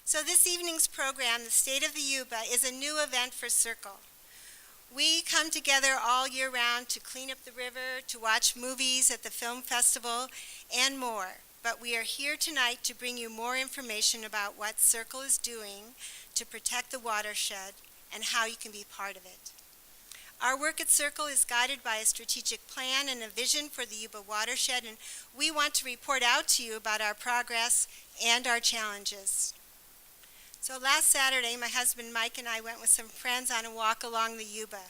So this evening's program, The State of the Yuba, is a new event for Circle. We come together all year round to clean up the river, to watch movies at the film festival, and more. But we are here tonight to bring you more information about what Circle is doing to protect the watershed and how you can be part of it. Our work at Circle is guided by a strategic plan and a vision for the Yuba watershed, and we want to report out to you about our progress and our challenges. So last Saturday, my husband Mike and I went with some friends on a walk along the Yuba.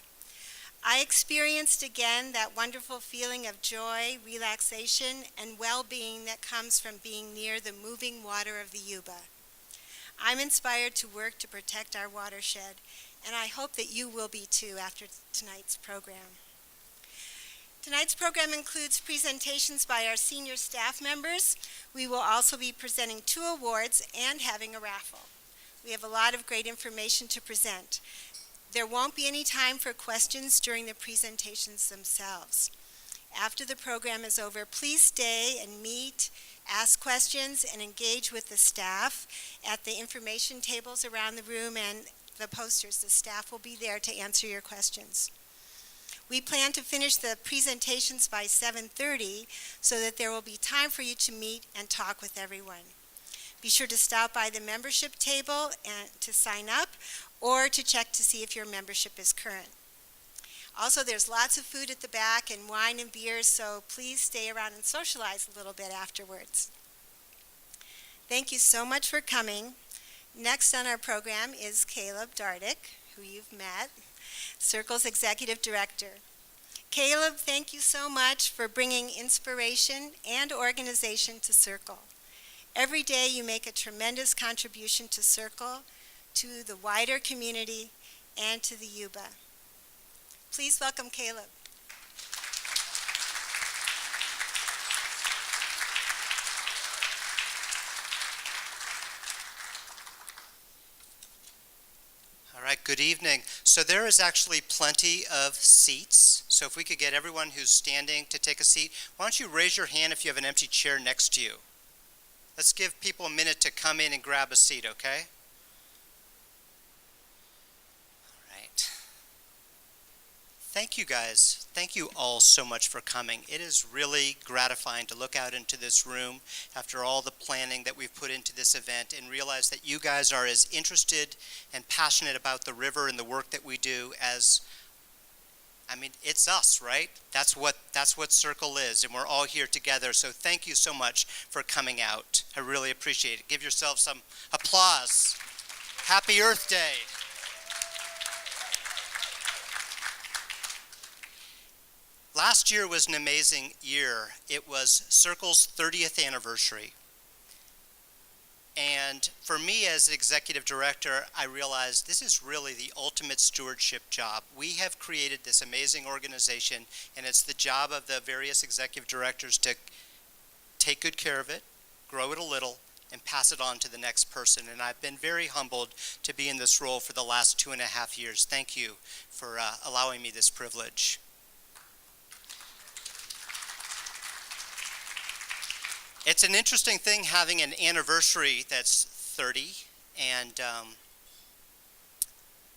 I experienced again that wonderful feeling of joy, relaxation, and well-being that comes from being near the moving water of the Yuba. I'm inspired to work to protect our watershed, and I hope that you will be too after tonight's program. Tonight's program includes presentations by our senior staff members. We will also be presenting 2 awards and having a raffle. We have a lot of great information to present. There won't be any time for questions during the presentations themselves. After the program is over, please stay and meet, ask questions, and engage with the staff at the information tables around the room and the posters. The staff will be there to answer your questions. We plan to finish the presentations by 7:30 so that there will be time for you to meet and talk with everyone. Be sure to stop by the membership table and to sign up or to check to see if your membership is current. Also, there's lots of food at the back and wine and beers, so please stay around and socialize a little bit afterwards. Thank you so much for coming. Next on our program is Caleb Dardick, who you've met, Circle's Executive Director. Caleb, thank you so much for bringing inspiration and organization to Circle. Every day you make a tremendous contribution to Circle, to the wider community, and to the Yuba. Please welcome Caleb. All right, good evening. So there is actually plenty of seats. So if we could get everyone who's standing to take a seat, why don't you raise your hand if you have an empty chair next to you? Let's give people a minute to come in and grab a seat, okay? All right. Thank you guys. Thank you all so much for coming. It is really gratifying to look out into this room after all the planning that we've put into this event and realize that you guys are as interested and passionate about the river and the work that we do as it's us, right? That's what Circle is, and we're all here together. So thank you so much for coming out. I really appreciate it. Give yourself some applause. Happy Earth Day. Last year was an amazing year. It was Circle's 30th anniversary. And for me as executive director, I realized this is really the ultimate stewardship job. We have created this amazing organization, and it's the job of the various executive directors to take good care of it, grow it a little, and pass it on to the next person. And I've been very humbled to be in this role for the last 2.5 years. Thank you for allowing me this privilege. It's an interesting thing having an anniversary that's 30 and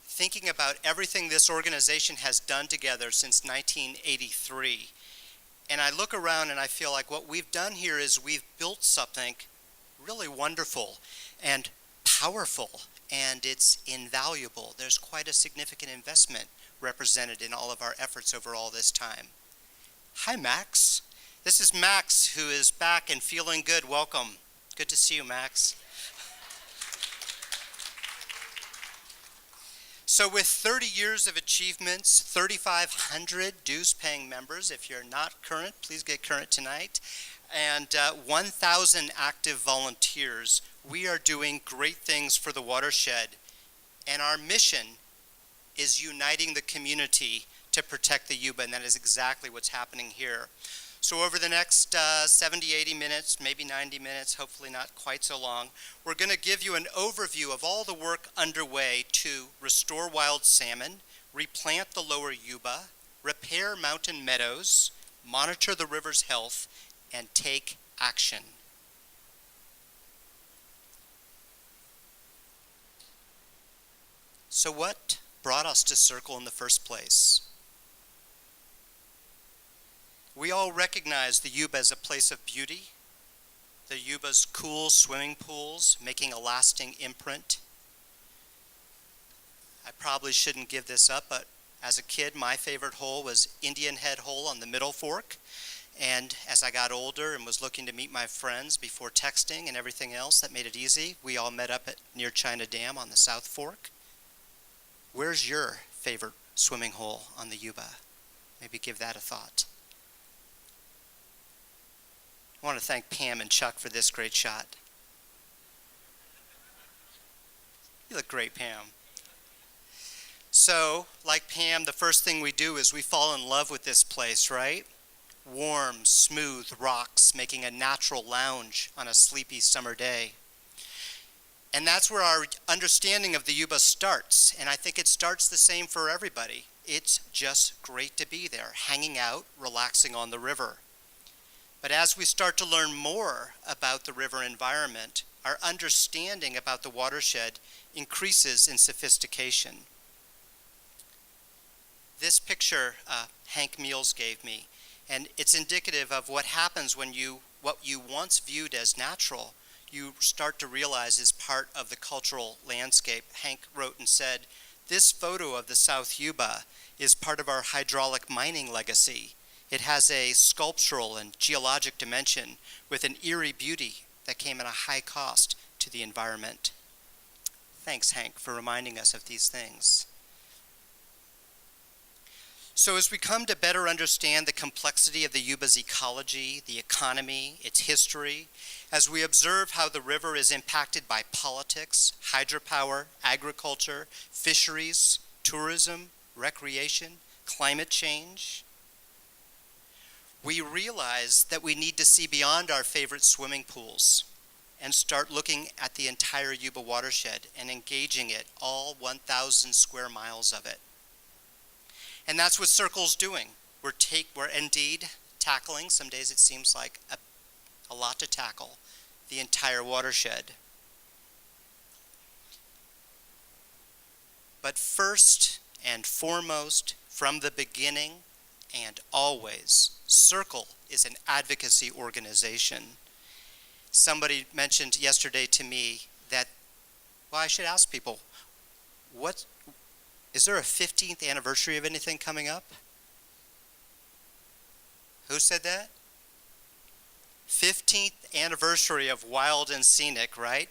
thinking about everything this organization has done together since 1983. And I look around and I feel like what we've done here is we've built something really wonderful and powerful, and it's invaluable. There's quite a significant investment represented in all of our efforts over all this time. Hi, Max. This is Max, who is back and feeling good. Welcome. Good to see you, Max. So with 30 years of achievements, 3,500 dues-paying members, if you're not current, please get current tonight, and 1,000 active volunteers, we are doing great things for the watershed. And our mission is uniting the community to protect the Yuba, and that is exactly what's happening here. So over the next 70, 80 minutes, maybe 90 minutes, hopefully not quite so long, we're going to give you an overview of all the work underway to restore wild salmon, replant the lower Yuba, repair mountain meadows, monitor the river's health, and take action. So what brought us to Circle in the first place? We all recognize the Yuba as a place of beauty. The Yuba's cool swimming pools making a lasting imprint. I probably shouldn't give this up, but as a kid, my favorite hole was Indian Head Hole on the Middle Fork. And as I got older and was looking to meet my friends before texting and everything else that made it easy, we all met up near China Dam on the South Fork. Where's your favorite swimming hole on the Yuba? Maybe give that a thought. I want to thank Pam and Chuck for this great shot. You look great, Pam. So, like Pam, the first thing we do is we fall in love with this place, right? Warm, smooth rocks making a natural lounge on a sleepy summer day. And that's where our understanding of the Yuba starts, and I think it starts the same for everybody. It's just great to be there, hanging out, relaxing on the river. But as we start to learn more about the river environment, our understanding about the watershed increases in sophistication. This picture Hank Meals gave me, and it's indicative of what happens when what you once viewed as natural, you start to realize is part of the cultural landscape. Hank wrote and said, "This photo of the South Yuba is part of our hydraulic mining legacy. It has a sculptural and geologic dimension with an eerie beauty that came at a high cost to the environment." Thanks, Hank, for reminding us of these things. So as we come to better understand the complexity of the Yuba's ecology, the economy, its history, as we observe how the river is impacted by politics, hydropower, agriculture, fisheries, tourism, recreation, climate change, we realize that we need to see beyond our favorite swimming pools and start looking at the entire Yuba watershed and engaging it, all 1,000 square miles of it. And that's what Circle's doing. We're indeed tackling, some days it seems like a lot to tackle, the entire watershed. But first and foremost, from the beginning and always, Circle is an advocacy organization. Somebody mentioned yesterday to me that, well, I should ask people, is there a 15th anniversary of anything coming up? Who said that? 15th anniversary of Wild and Scenic, right?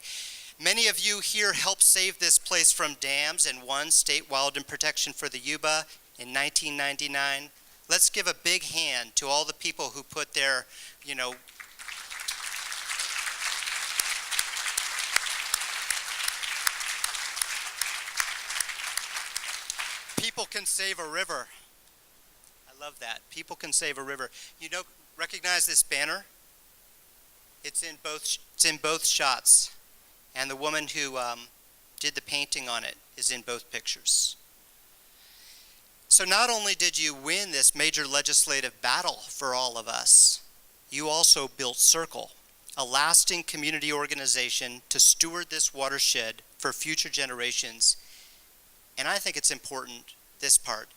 Many of you here helped save this place from dams and won State Wild and Protection for the Yuba in 1999. Let's give a big hand to all the people who put their, People can save a river. I love that. People can save a river. Recognize this banner? It's in both shots. And the woman who did the painting on it is in both pictures. So not only did you win this major legislative battle for all of us, you also built Circle, a lasting community organization to steward this watershed for future generations. And I think it's important, this part,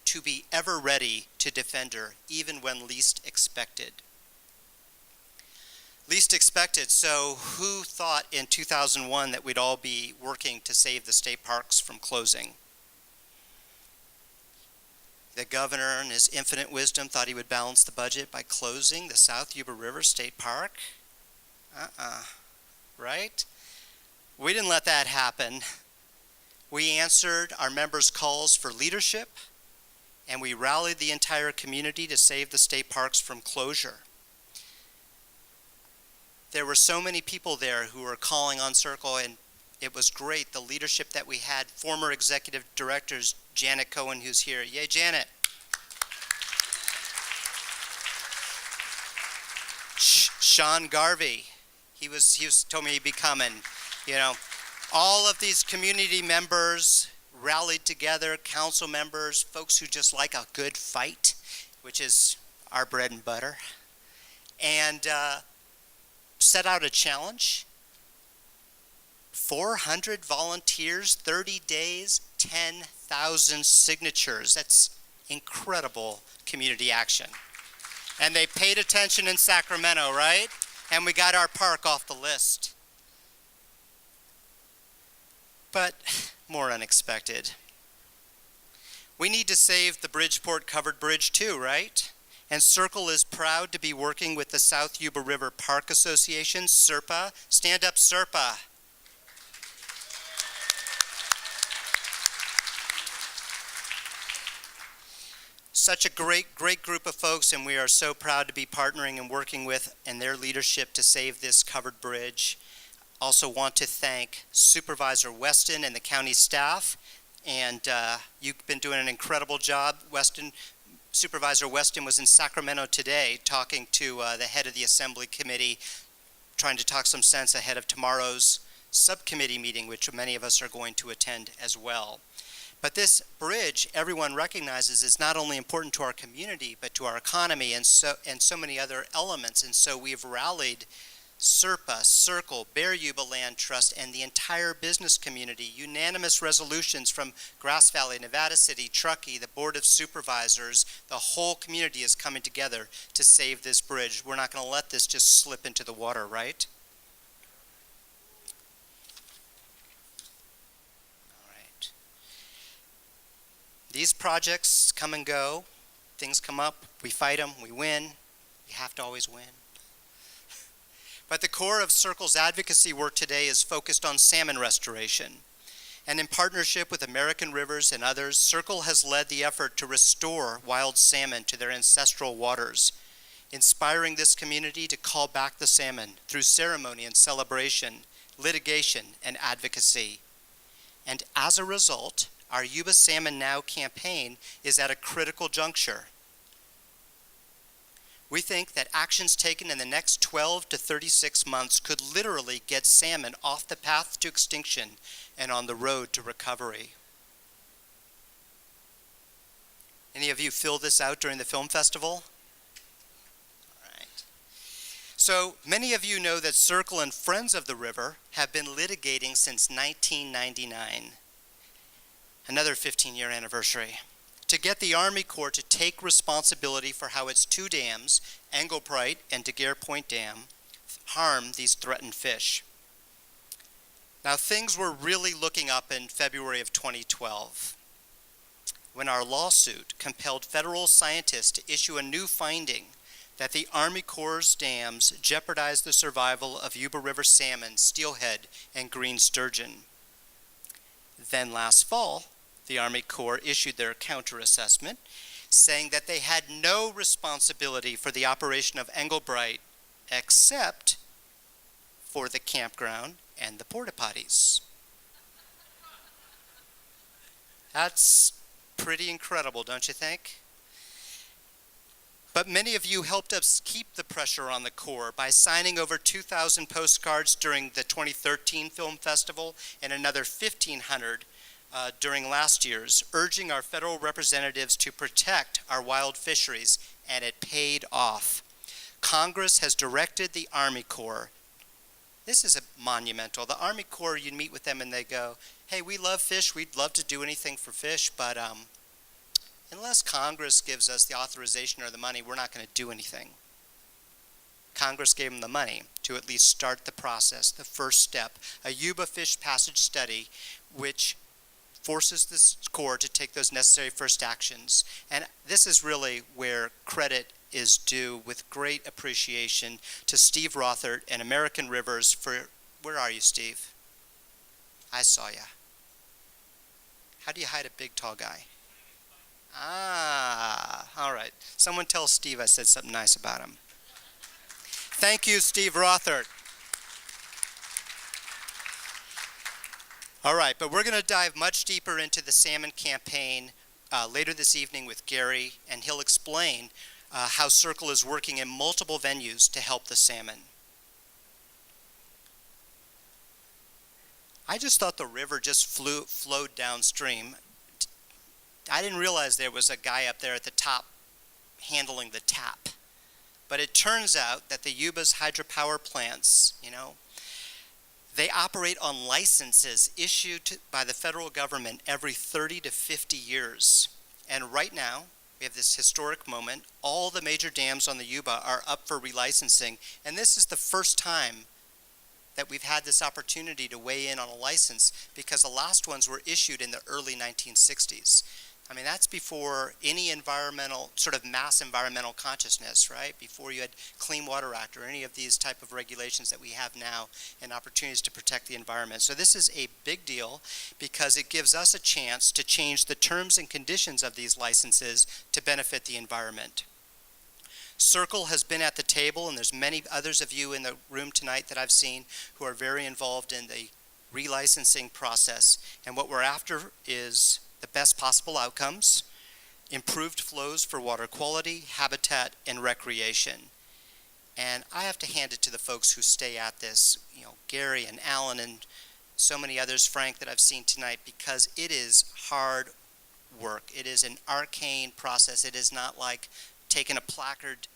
to be ever ready to defend her, even when least expected. Least expected, so who thought in 2001 that we'd all be working to save the state parks from closing? The governor, in his infinite wisdom, thought he would balance the budget by closing the South Yuba River State Park? Right? We didn't let that happen. We answered our members' calls for leadership, and we rallied the entire community to save the state parks from closure. There were so many people there who were calling on Circle, and it was great, the leadership that we had. Former executive directors, Janet Cohen, who's here. Yay, Janet. Sean Garvey, he told me he'd be coming. All of these community members rallied together, council members, folks who just like a good fight, which is our bread and butter, and set out a challenge. 400 volunteers, 30 days, 10,000 signatures. That's incredible community action. And they paid attention in Sacramento, right? And we got our park off the list. But more unexpected. We need to save the Bridgeport Covered Bridge too, right? And Circle is proud to be working with the South Yuba River Park Association, SERPA. Stand up, SERPA. Such a great group of folks, and we are so proud to be partnering and working with and their leadership to save this covered bridge. Also want to thank Supervisor Weston and the county staff, and you've been doing an incredible job. Supervisor Weston was in Sacramento today talking to the head of the Assembly Committee, trying to talk some sense ahead of tomorrow's subcommittee meeting, which many of us are going to attend as well. But this bridge, everyone recognizes, is not only important to our community, but to our economy and so many other elements. And so we've rallied SERPA, Circle, Bear Yuba Land Trust, and the entire business community. Unanimous resolutions from Grass Valley, Nevada City, Truckee, the Board of Supervisors. The whole community is coming together to save this bridge. We're not going to let this just slip into the water, right? These projects come and go. Things come up, we fight them, we win. You have to always win. But the core of Circle's advocacy work today is focused on salmon restoration. And in partnership with American Rivers and others, Circle has led the effort to restore wild salmon to their ancestral waters, inspiring this community to call back the salmon through ceremony and celebration, litigation, and advocacy. And as a result, our Yuba Salmon Now campaign is at a critical juncture. We think that actions taken in the next 12 to 36 months could literally get salmon off the path to extinction and on the road to recovery. Any of you fill this out during the film festival? All right. So many of you know that Circle and Friends of the River have been litigating since 1999. Another 15-year anniversary, to get the Army Corps to take responsibility for how its two dams, Englebright and Daguerre Point Dam, harm these threatened fish. Now, things were really looking up in February of 2012, when our lawsuit compelled federal scientists to issue a new finding that the Army Corps' dams jeopardized the survival of Yuba River salmon, steelhead, and green sturgeon. Then last fall, the Army Corps issued their counter-assessment, saying that they had no responsibility for the operation of Englebright except for the campground and the porta potties. That's pretty incredible, don't you think? But many of you helped us keep the pressure on the Corps by signing over 2,000 postcards during the 2013 Film Festival and another 1,500 during last year's, urging our federal representatives to protect our wild fisheries, and it paid off. Congress has directed the Army Corps. This is monumental. The Army Corps, you meet with them and they go, hey, we love fish, we'd love to do anything for fish, but unless Congress gives us the authorization or the money, we're not going to do anything. Congress gave them the money to at least start the process, the first step, a Yuba fish passage study, which forces this Corps to take those necessary first actions. And this is really where credit is due, with great appreciation to Steve Rothert and American Rivers for, where are you, Steve? I saw you. How do you hide a big, tall guy? Ah, all right. Someone tell Steve I said something nice about him. Thank you, Steve Rothert. All right, but we're going to dive much deeper into the salmon campaign later this evening with Gary, and he'll explain how Circle is working in multiple venues to help the salmon. I just thought the river just flowed downstream. I didn't realize there was a guy up there at the top handling the tap. But it turns out that the Yuba's hydropower plants, They operate on licenses issued by the federal government every 30 to 50 years. And right now, we have this historic moment. All the major dams on the Yuba are up for relicensing, and this is the first time that we've had this opportunity to weigh in on a license, because the last ones were issued in the early 1960s. I mean, that's before any environmental, sort of mass environmental consciousness, right? Before you had Clean Water Act or any of these type of regulations that we have now and opportunities to protect the environment. So this is a big deal because it gives us a chance to change the terms and conditions of these licenses to benefit the environment. Circle has been at the table, and there's many others of you in the room tonight that I've seen who are very involved in the relicensing process. And what we're after is the best possible outcomes, improved flows for water quality, habitat, and recreation. And I have to hand it to the folks who stay at this, Gary and Alan and so many others, Frank, that I've seen tonight, because it is hard work. It is an arcane process. It is not like taking a placard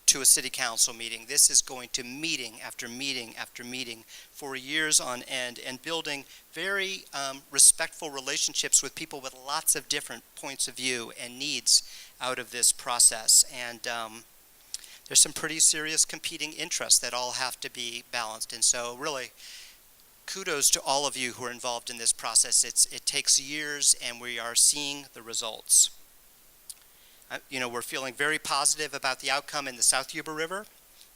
to a city council meeting. This is going to meeting after meeting after meeting for years on end, and building very respectful relationships with people with lots of different points of view and needs out of this process. And there's some pretty serious competing interests that all have to be balanced. And so really, kudos to all of you who are involved in this process. It takes years, and we are seeing the results. We're feeling very positive about the outcome in the South Yuba River,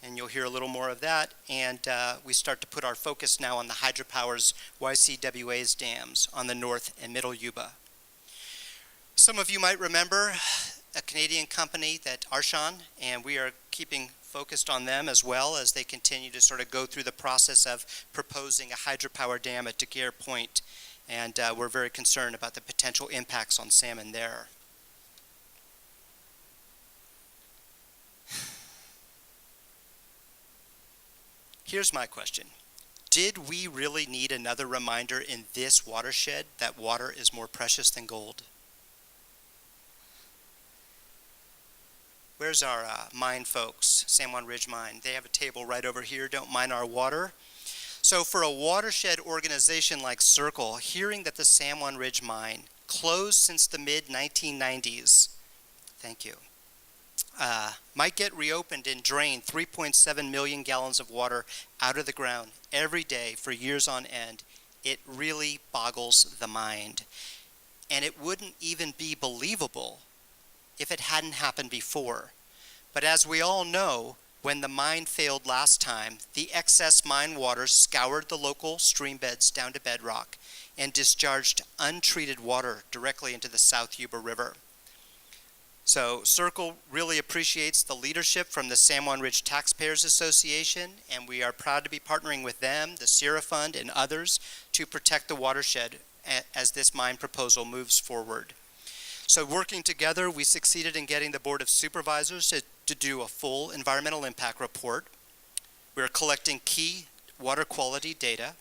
and you'll hear a little more of that. And we start to put our focus now on the hydropower's YCWA's dams on the North and Middle Yuba. Some of you might remember a Canadian company, that Arshan, and we are keeping focused on them as well as they continue to sort of go through the process of proposing a hydropower dam at Daguerre Point. And we're very concerned about the potential impacts on salmon there. Here's my question. Did we really need another reminder in this watershed that water is more precious than gold? Where's our mine folks, San Juan Ridge Mine? They have a table right over here. Don't mine our water. So for a watershed organization like Circle, hearing that the San Juan Ridge Mine closed since the mid-1990s, thank you, might get reopened and drain 3.7 million gallons of water out of the ground every day for years on end, it really boggles the mind. And it wouldn't even be believable if it hadn't happened before. But as we all know, when the mine failed last time, the excess mine water scoured the local stream beds down to bedrock and discharged untreated water directly into the South Yuba River. So Circle really appreciates the leadership from the San Juan Ridge Taxpayers Association, and we are proud to be partnering with them, the Sierra Fund, and others to protect the watershed as this mine proposal moves forward. So working together, we succeeded in getting the Board of Supervisors to do a full environmental impact report. We're collecting key water quality data,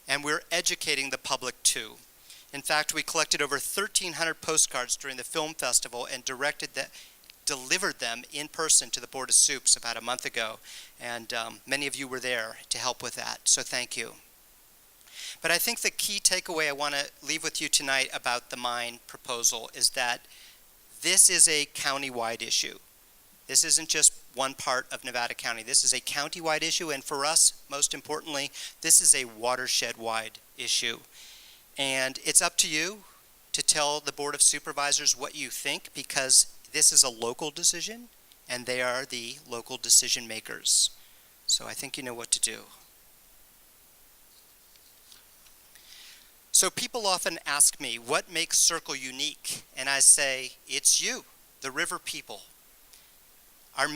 and we're educating the public too. In fact, we collected over 1,300 postcards during the film festival and delivered them in person to the Board of Supes about a month ago. And many of you were there to help with that, so thank you. But I think the key takeaway I want to leave with you tonight about the mine proposal is that this is a county-wide issue. This isn't just one part of Nevada County. This is a county-wide issue, and for us, most importantly, this is a watershed-wide issue. And it's up to you to tell the Board of Supervisors what you think, because this is a local decision, and they are the local decision makers. So I think you know what to do. So people often ask me, what makes Circle unique? And I say, it's you, the river people. Our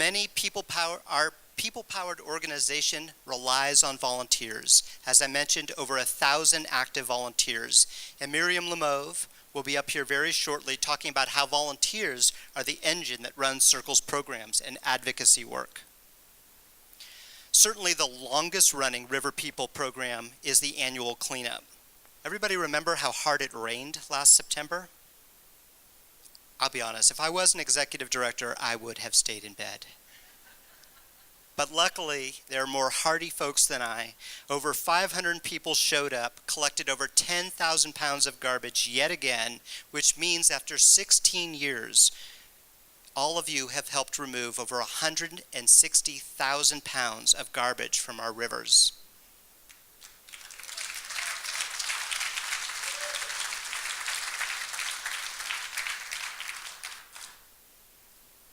people-powered organization relies on volunteers. As I mentioned, over 1,000 active volunteers. And Miriam Lemove will be up here very shortly talking about how volunteers are the engine that runs Circle's programs and advocacy work. Certainly the longest running River People program is the annual cleanup. Everybody remember how hard it rained last September? I'll be honest, if I was an executive director, I would have stayed in bed. But luckily, there are more hardy folks than I. Over 500 people showed up, collected over 10,000 pounds of garbage yet again, which means after 16 years, all of you have helped remove over 160,000 pounds of garbage from our rivers.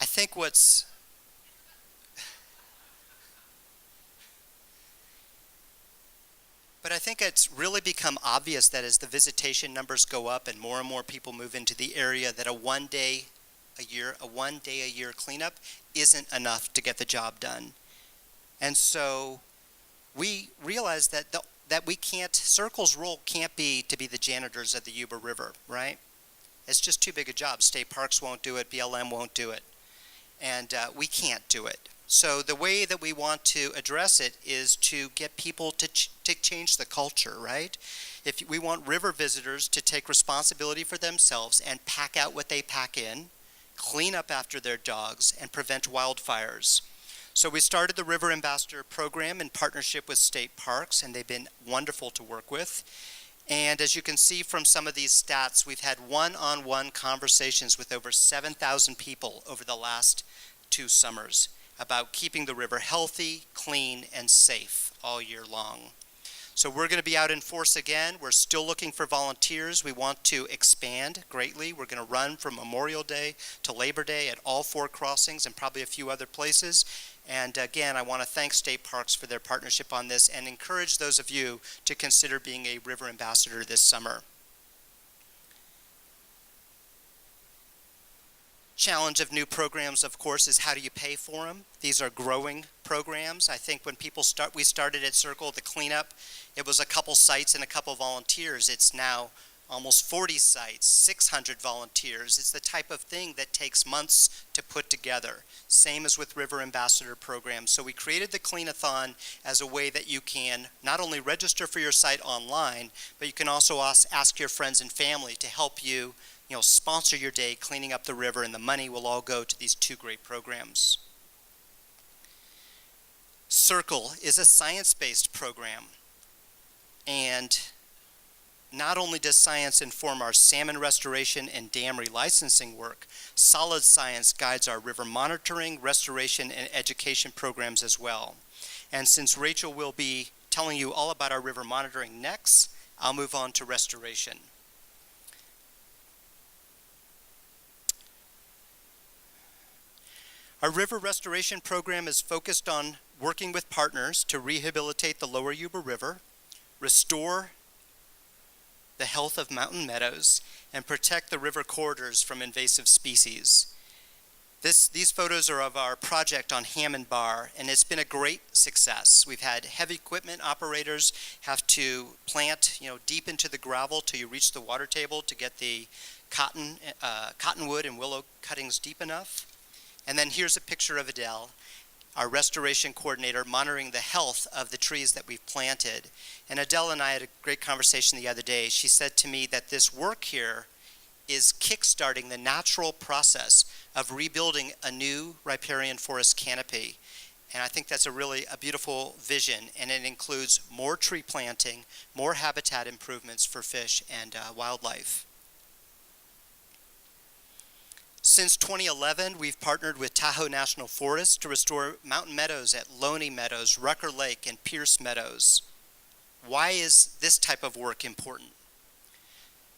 I think But I think it's really become obvious that as the visitation numbers go up and more people move into the area, that a one day a year cleanup isn't enough to get the job done. And so we realized that we can't, Circle's role can't be to be the janitors of the Yuba River, right? It's just too big a job. State Parks won't do it, BLM won't do it, and we can't do it. So the way that we want to address it is to get people to change the culture, right? If we want river visitors to take responsibility for themselves and pack out what they pack in, clean up after their dogs, and prevent wildfires. So we started the River Ambassador program in partnership with State Parks, and they've been wonderful to work with. And as you can see from some of these stats, we've had one-on-one conversations with over 7,000 people over the last 2 summers about keeping the river healthy, clean, and safe all year long. So we're going to be out in force again. We're still looking for volunteers. We want to expand greatly. We're going to run from Memorial Day to Labor Day at all 4 crossings and probably a few other places. And again, I want to thank State Parks for their partnership on this and encourage those of you to consider being a river ambassador this summer. Challenge of new programs, of course, is how do you pay for them? These are growing programs. I think when we started at Circle, the cleanup, it was a couple sites and a couple volunteers. It's now almost 40 sites, 600 volunteers. It's the type of thing that takes months to put together. Same as with River Ambassador programs. So we created the Clean-a-thon as a way that you can not only register for your site online, but you can also ask your friends and family to help you sponsor your day cleaning up the river, and the money will all go to these 2 great programs. Circle is a science-based program, and not only does science inform our salmon restoration and dam relicensing work, solid science guides our river monitoring, restoration, and education programs as well. And since Rachel will be telling you all about our river monitoring next, I'll move on to restoration. Our river restoration program is focused on working with partners to rehabilitate the lower Yuba River, restore the health of mountain meadows, and protect the river corridors from invasive species. These photos are of our project on Hammond Bar, and it's been a great success. We've had heavy equipment operators have to plant deep into the gravel till you reach the water table to get the cottonwood and willow cuttings deep enough. And then here's a picture of Adele, our restoration coordinator, monitoring the health of the trees that we've planted. And Adele and I had a great conversation the other day. She said to me that this work here is kickstarting the natural process of rebuilding a new riparian forest canopy. And I think that's a beautiful vision, and it includes more tree planting, more habitat improvements for fish and wildlife. Since 2011, we've partnered with Tahoe National Forest to restore mountain meadows at Loney Meadows, Rucker Lake, and Pierce Meadows. Why is this type of work important?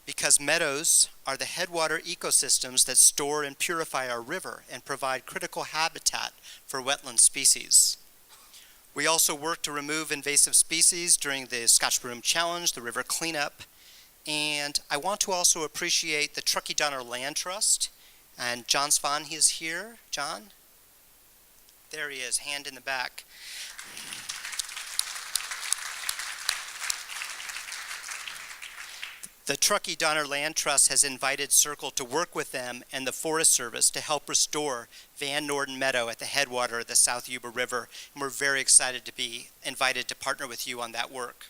Because meadows are the headwater ecosystems that store and purify our river and provide critical habitat for wetland species. We also work to remove invasive species during the Scotch Broom Challenge, the river cleanup, and I want to also appreciate the Truckee Donner Land Trust. And John Svan, he is here. John? There he is, hand in the back. The Truckee Donner Land Trust has invited Circle to work with them and the Forest Service to help restore Van Norden Meadow at the headwater of the South Yuba River. And we're very excited to be invited to partner with you on that work.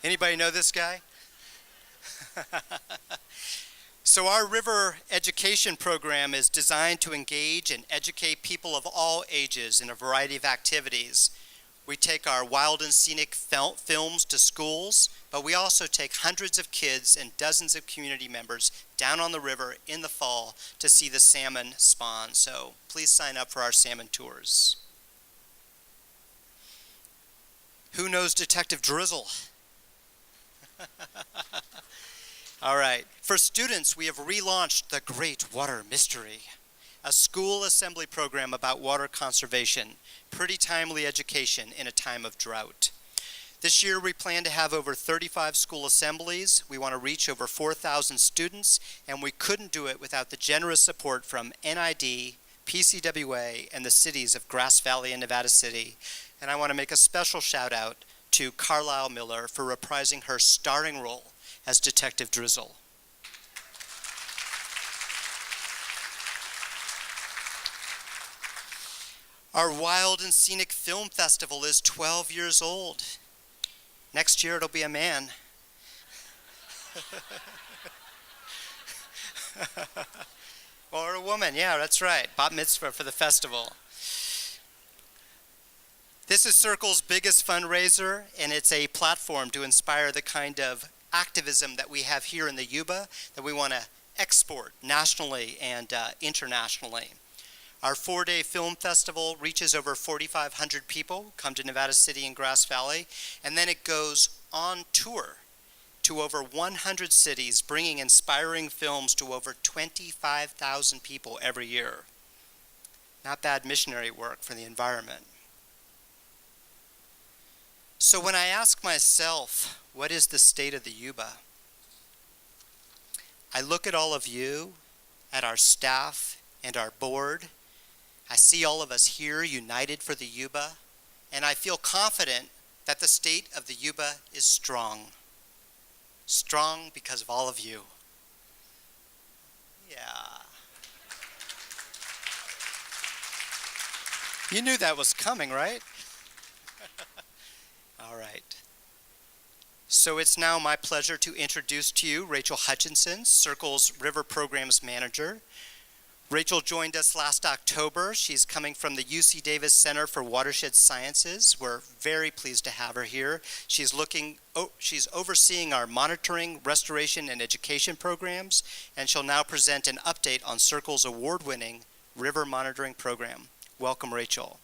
Anybody know this guy? So our river education program is designed to engage and educate people of all ages in a variety of activities. We take our wild and scenic films to schools, but we also take hundreds of kids and dozens of community members down on the river in the fall to see the salmon spawn. So please sign up for our salmon tours. Who knows Detective Drizzle? All right. For students, we have relaunched The Great Water Mystery, a school assembly program about water conservation, pretty timely education in a time of drought. This year, we plan to have over 35 school assemblies. We want to reach over 4,000 students, and we couldn't do it without the generous support from NID, PCWA, and the cities of Grass Valley and Nevada City. And I want to make a special shout out to Carlisle Miller for reprising her starring role as Detective Drizzle. Our Wild and Scenic Film Festival is 12 years old. Next year it'll be a man. Or a woman, yeah, that's right. Bat mitzvah for the festival. This is Circle's biggest fundraiser, and it's a platform to inspire the kind of activism that we have here in the Yuba that we want to export nationally and internationally. Our 4-day film festival reaches over 4,500 people, come to Nevada City and Grass Valley, and then it goes on tour to over 100 cities, bringing inspiring films to over 25,000 people every year. Not bad missionary work for the environment. So when I ask myself, what is the state of the Yuba? I look at all of you, at our staff and our board. I see all of us here united for the Yuba, and I feel confident that the state of the Yuba is strong. Strong because of all of you. Yeah. You knew that was coming, right? All right. So it's now my pleasure to introduce to you Rachel Hutchinson, Circle's River Programs Manager. Rachel joined us last October. She's coming from the UC Davis Center for Watershed Sciences. We're very pleased to have her here. She's overseeing our monitoring, restoration, and education programs, and she'll now present an update on Circle's award-winning river monitoring program. Welcome, Rachel.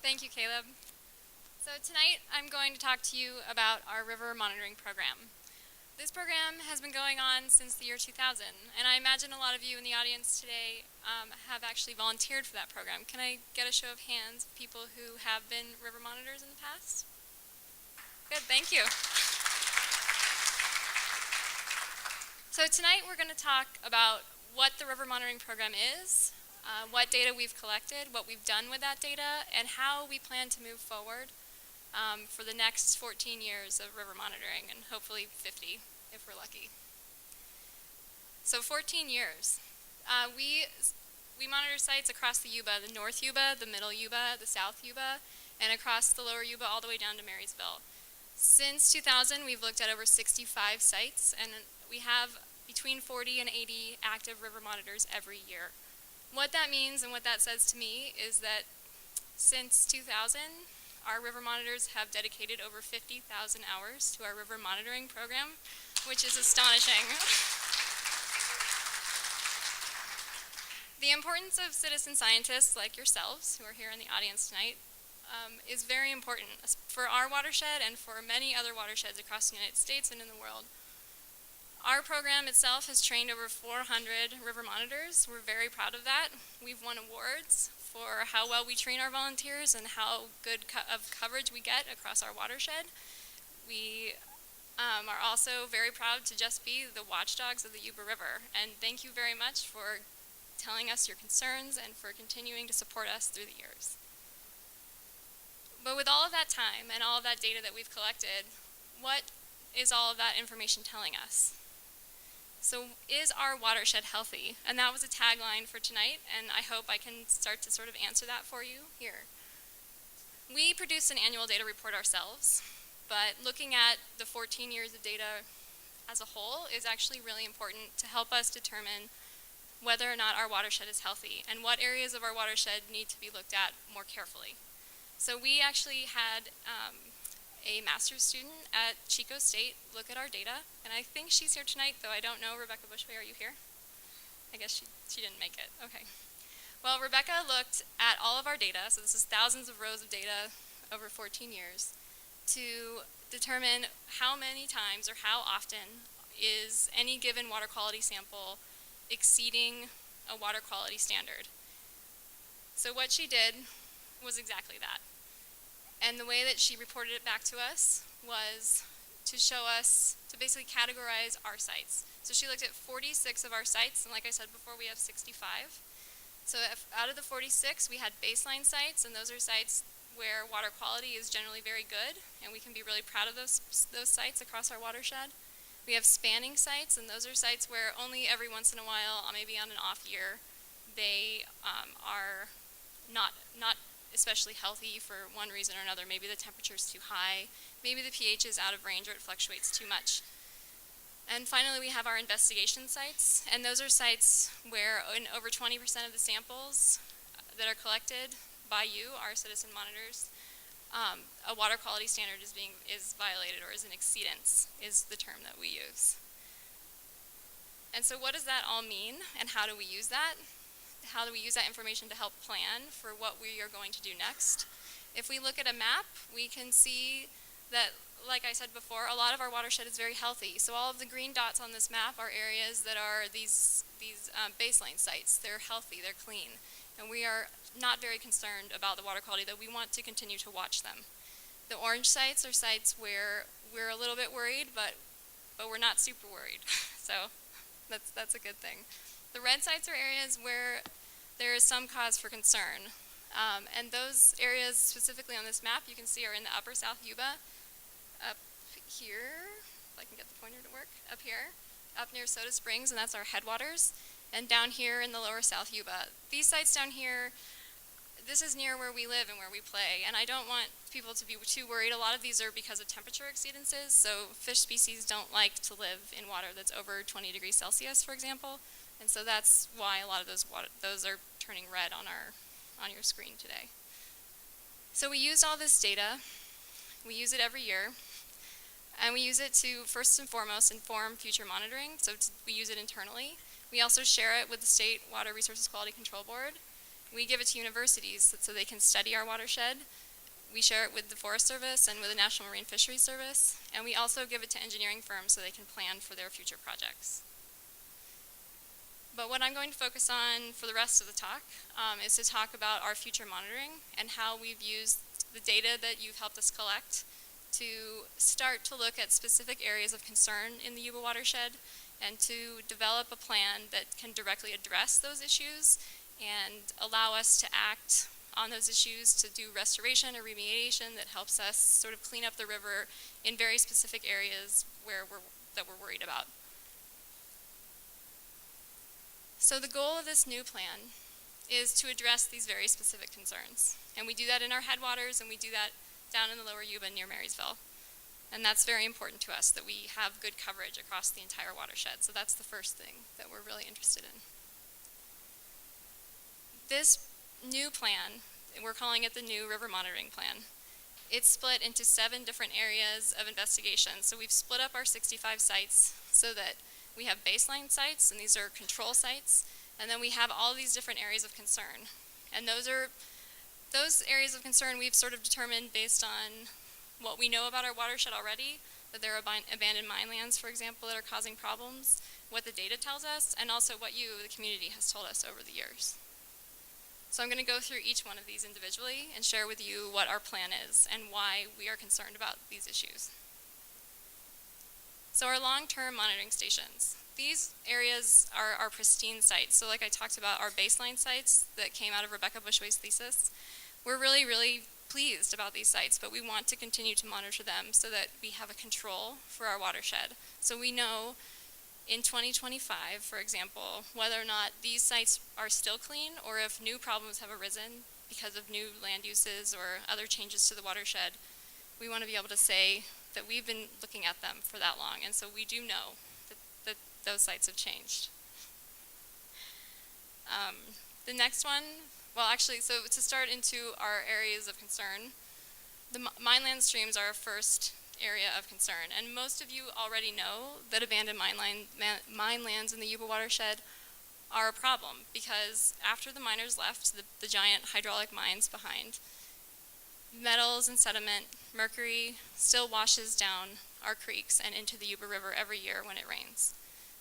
Thank you, Caleb. So tonight I'm going to talk to you about our river monitoring program. This program has been going on since the year 2000, and I imagine a lot of you in the audience today have actually volunteered for that program. Can I get a show of hands of people who have been river monitors in the past? Good, thank you. So tonight we're going to talk about what the river monitoring program is, what data we've collected, what we've done with that data, and how we plan to move forward for the next 14 years of river monitoring, and hopefully 50 if we're lucky. So 14 years. We monitor sites across the Yuba, the North Yuba, the Middle Yuba, the South Yuba, and across the Lower Yuba all the way down to Marysville. Since 2000, we've looked at over 65 sites, and we have between 40 and 80 active river monitors every year. What that means and what that says to me is that since 2000, our river monitors have dedicated over 50,000 hours to our river monitoring program, which is astonishing. The importance of citizen scientists like yourselves, who are here in the audience tonight, is very important for our watershed and for many other watersheds across the United States and in the world. Our program itself has trained over 400 river monitors. We're very proud of that. We've won awards for how well we train our volunteers and how good of coverage we get across our watershed. We are also very proud to just be the watchdogs of the Yuba River. And thank you very much for telling us your concerns and for continuing to support us through the years. But with all of that time and all of that data that we've collected, what is all of that information telling us? So is our watershed healthy? And that was a tagline for tonight, and I hope I can start to sort of answer that for you here. We produce an annual data report ourselves, but looking at the 14 years of data as a whole is actually really important to help us determine whether or not our watershed is healthy and what areas of our watershed need to be looked at more carefully. So we actually had a master's student at Chico State look at our data, and I think she's here tonight, though I don't know. Rebecca Bushway, are you here? I guess she didn't make it. Okay. Well, Rebecca looked at all of our data, so this is thousands of rows of data over 14 years, to determine how many times or how often is any given water quality sample exceeding a water quality standard. So what she did was exactly that. And the way that she reported it back to us was to show us, to basically categorize our sites. So she looked at 46 of our sites, and like I said before, we have 65. So out of the 46, we had baseline sites, and those are sites where water quality is generally very good, and we can be really proud of those sites across our watershed. We have spanning sites, and those are sites where only every once in a while, maybe on an off year, they are not especially healthy for one reason or another. Maybe the temperature is too high, maybe the pH is out of range or it fluctuates too much. And finally, we have our investigation sites, and those are sites where in over 20% of the samples that are collected by you, our citizen monitors, a water quality standard is violated, or is an exceedance, is the term that we use. And so what does that all mean, and how do we use that? How do we use that information to help plan for what we are going to do next? If we look at a map, we can see that, like I said before, a lot of our watershed is very healthy. So all of the green dots on this map are areas that are these baseline sites. They're healthy, they're clean, and we are not very concerned about the water quality, though we want to continue to watch them. The orange sites are sites where we're a little bit worried, but we're not super worried. So that's a good thing. The red sites are areas where there is some cause for concern. And those areas specifically on this map you can see are in the upper South Yuba, up here, if I can get the pointer to work, up here, up near Soda Springs, and that's our headwaters, and down here in the lower South Yuba. These sites down here, this is near where we live and where we play, and I don't want people to be too worried. A lot of these are because of temperature exceedances, so fish species don't like to live in water that's over 20 degrees Celsius, for example, and so that's why a lot of those are turning red on your screen today. So we used all this data. We use it every year, and we use it to, first and foremost, inform future monitoring. So we use it internally. We also share it with the State Water Resources Quality Control Board. We give it to universities so they can study our watershed. We share it with the Forest Service and with the National Marine Fisheries Service, and we also give it to engineering firms so they can plan for their future projects. But what I'm going to focus on for the rest of the talk is to talk about our future monitoring and how we've used the data that you've helped us collect to start to look at specific areas of concern in the Yuba watershed and to develop a plan that can directly address those issues and allow us to act on those issues, to do restoration or remediation that helps us sort of clean up the river in very specific areas that we're worried about. So the goal of this new plan is to address these very specific concerns. And we do that in our headwaters, and we do that down in the lower Yuba near Marysville. And that's very important to us, that we have good coverage across the entire watershed. So that's the first thing that we're really interested in. This new plan, we're calling it the new river monitoring plan. It's split into 7 different areas of investigation. So we've split up our 65 sites so that we have baseline sites, and these are control sites, and then we have all these different areas of concern. And those areas of concern we've sort of determined based on what we know about our watershed already, that there are abandoned mine lands, for example, that are causing problems, what the data tells us, and also what you, the community, has told us over the years. So I'm going to go through each one of these individually and share with you what our plan is and why we are concerned about these issues. So our long-term monitoring stations. These areas are our pristine sites. So like I talked about, our baseline sites that came out of Rebecca Bushway's thesis, we're really, really pleased about these sites, but we want to continue to monitor them so that we have a control for our watershed. So we know in 2025, for example, whether or not these sites are still clean or if new problems have arisen because of new land uses or other changes to the watershed, we want to be able to say that we've been looking at them for that long, and so we do know that those sites have changed. The next one, well actually, so to start into our areas of concern, the mineland streams are our first area of concern, and most of you already know that abandoned minelands in the Yuba watershed are a problem, because after the miners left the giant hydraulic mines behind, metals and sediment, mercury still washes down our creeks and into the Yuba River every year when it rains.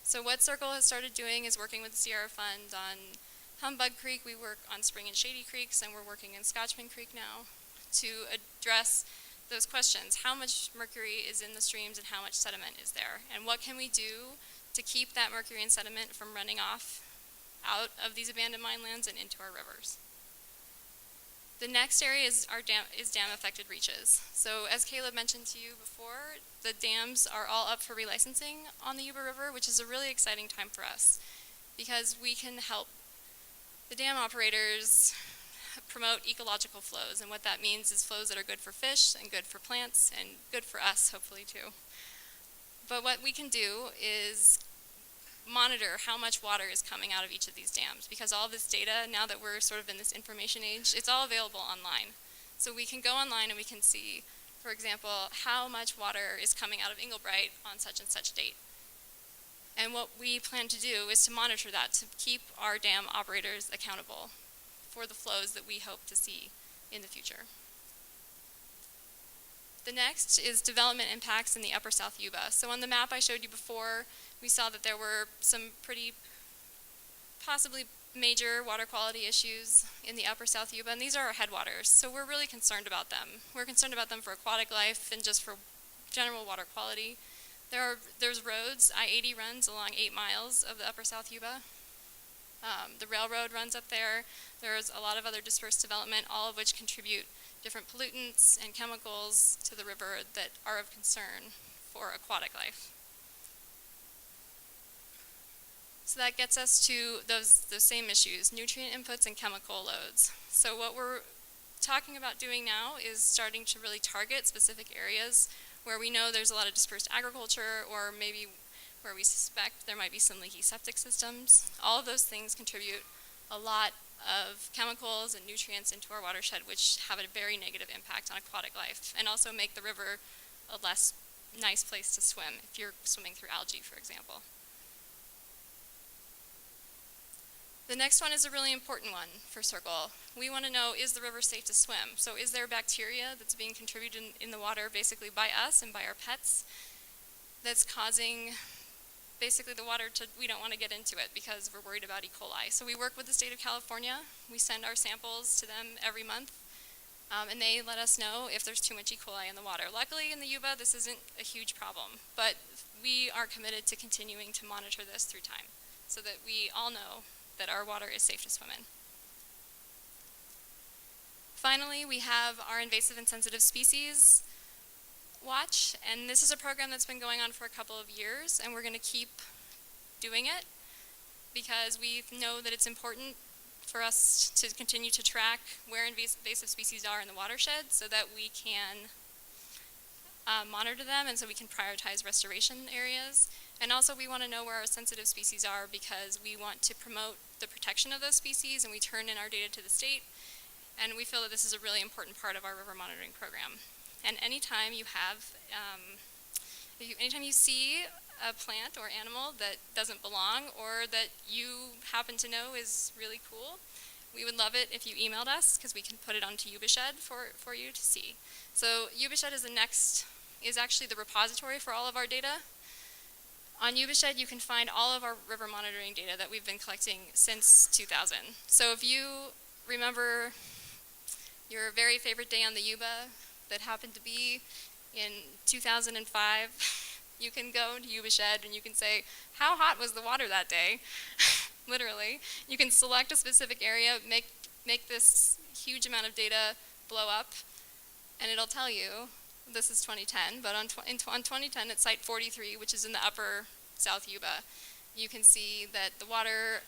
So what Circle has started doing is working with the Sierra Fund on Humbug Creek. We work on Spring and Shady Creeks, and we're working in Scotchman Creek now to address those questions. How much mercury is in the streams and how much sediment is there? And what can we do to keep that mercury and sediment from running off out of these abandoned minelands and into our rivers? The next area is dam-affected reaches. So as Caleb mentioned to you before, the dams are all up for relicensing on the Yuba River, which is a really exciting time for us because we can help the dam operators promote ecological flows, and what that means is flows that are good for fish and good for plants and good for us, hopefully, too. But what we can do is monitor how much water is coming out of each of these dams, because all this data, now that we're sort of in this information age, it's all available online. So we can go online and we can see, for example, how much water is coming out of Englebright on such and such date. And what we plan to do is to monitor that, to keep our dam operators accountable for the flows that we hope to see in the future. The next is development impacts in the upper South Yuba. So on the map I showed you before, we saw that there were some pretty possibly major water quality issues in the upper South Yuba, and these are our headwaters, so we're really concerned about them. We're concerned about them for aquatic life and just for general water quality. There's roads. I-80 runs along 8 miles of the upper South Yuba. The railroad runs up there. There's a lot of other dispersed development, all of which contribute different pollutants and chemicals to the river that are of concern for aquatic life. So that gets us to those same issues, nutrient inputs and chemical loads. So what we're talking about doing now is starting to really target specific areas where we know there's a lot of dispersed agriculture, or maybe where we suspect there might be some leaky septic systems. All of those things contribute a lot of chemicals and nutrients into our watershed, which have a very negative impact on aquatic life, and also make the river a less nice place to swim if you're swimming through algae, for example. The next one is a really important one for Circle. We want to know, is the river safe to swim? So is there bacteria that's being contributed in the water basically by us and by our pets that's causing basically the water to, we don't want to get into it because we're worried about E. coli. So we work with the state of California. We send our samples to them every month, and they let us know if there's too much E. coli in the water. Luckily in the Yuba, this isn't a huge problem, but we are committed to continuing to monitor this through time so that we all know that our water is safe to swim in. Finally, we have our invasive and sensitive species watch, and this is a program that's been going on for a couple of years, and we're going to keep doing it because we know that it's important for us to continue to track where invasive species are in the watershed so that we can monitor them and so we can prioritize restoration areas. And also we want to know where our sensitive species are because we want to promote the protection of those species, and we turn in our data to the state, and we feel that this is a really important part of our river monitoring program. And anytime you have, anytime you see a plant or animal that doesn't belong or that you happen to know is really cool, we would love it if you emailed us because we can put it onto YubaShed for you to see. So YubaShed is actually the repository for all of our data. On YubaShed, you can find all of our river monitoring data that we've been collecting since 2000. So if you remember your very favorite day on the Yuba that happened to be in 2005, you can go to YubaShed and you can say, how hot was the water that day? Literally. You can select a specific area, make this huge amount of data blow up, and it'll tell you. This is 2010, but on 2010 at site 43, which is in the upper South Yuba, you can see that the water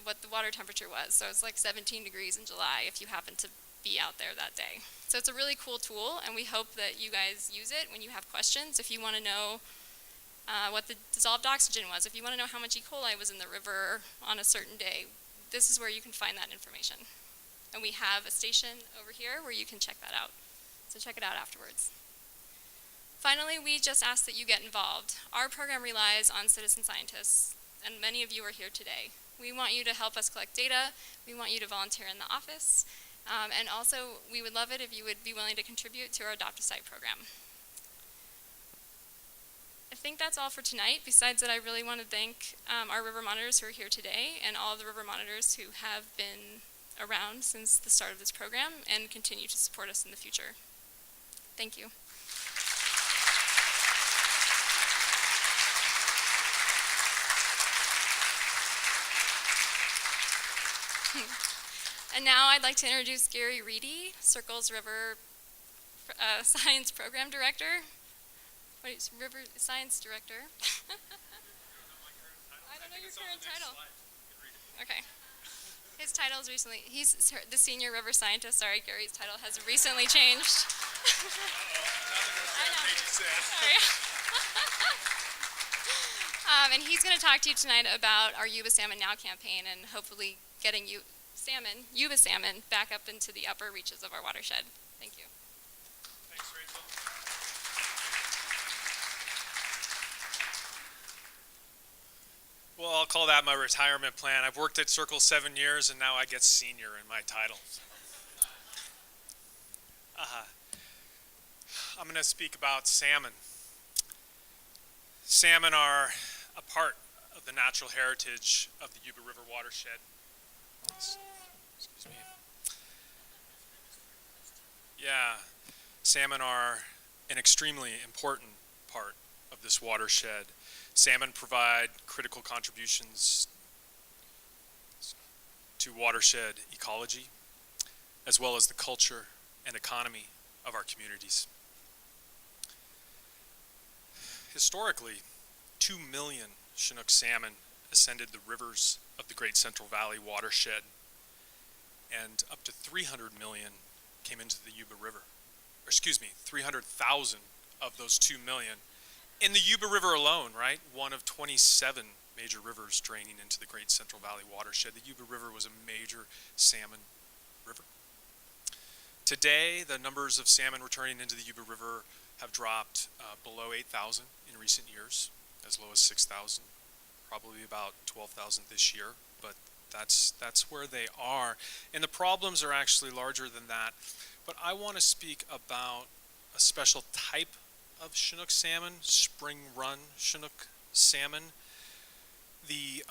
what the water temperature was. So it's like 17 degrees in July if you happen to be out there that day. So it's a really cool tool, and we hope that you guys use it when you have questions. If you want to know what the dissolved oxygen was, if you want to know how much E. coli was in the river on a certain day, this is where you can find that information. And we have a station over here where you can check that out. So check it out afterwards. Finally, we just ask that you get involved. Our program relies on citizen scientists, and many of you are here today. We want you to help us collect data. We want you to volunteer in the office. And also, we would love it if you would be willing to contribute to our Adopt a Site program. I think that's all for tonight. Besides that, I really want to thank our river monitors who are here today and all the river monitors who have been around since the start of this program and continue to support us in the future. Thank you. And now I'd like to introduce Gary Reedy, Circle's River Science Program Director. What is River Science Director? I don't know your current title. Okay. His title is recently, he's the Senior River Scientist. Sorry, Gary's title has recently changed. I know. Sorry. And he's going to talk to you tonight about our Yuba Salmon Now campaign and hopefully getting Yuba salmon back up into the upper reaches of our watershed. Thank you. Thanks, Rachel. Well, I'll call that my retirement plan. I've worked at Circle 7 years, and now I get senior in my title. I'm going to speak about salmon. Salmon are a part of the natural heritage of the Yuba River watershed. Excuse me. Yeah, salmon are an extremely important part of this watershed. Salmon provide critical contributions to watershed ecology, as well as the culture and economy of our communities. Historically, 2 million Chinook salmon ascended the rivers of the Great Central Valley watershed, and up to 300 million came into the Yuba River. Or excuse me, 300,000 of those 2 million in the Yuba River alone, right? One of 27 major rivers draining into the Great Central Valley watershed. The Yuba River was a major salmon river. Today, the numbers of salmon returning into the Yuba River have dropped below 8,000 in recent years, as low as 6,000, probably about 12,000 this year, but that's where they are. And the problems are actually larger than that. But I want to speak about a special type of Chinook salmon, spring run Chinook salmon. The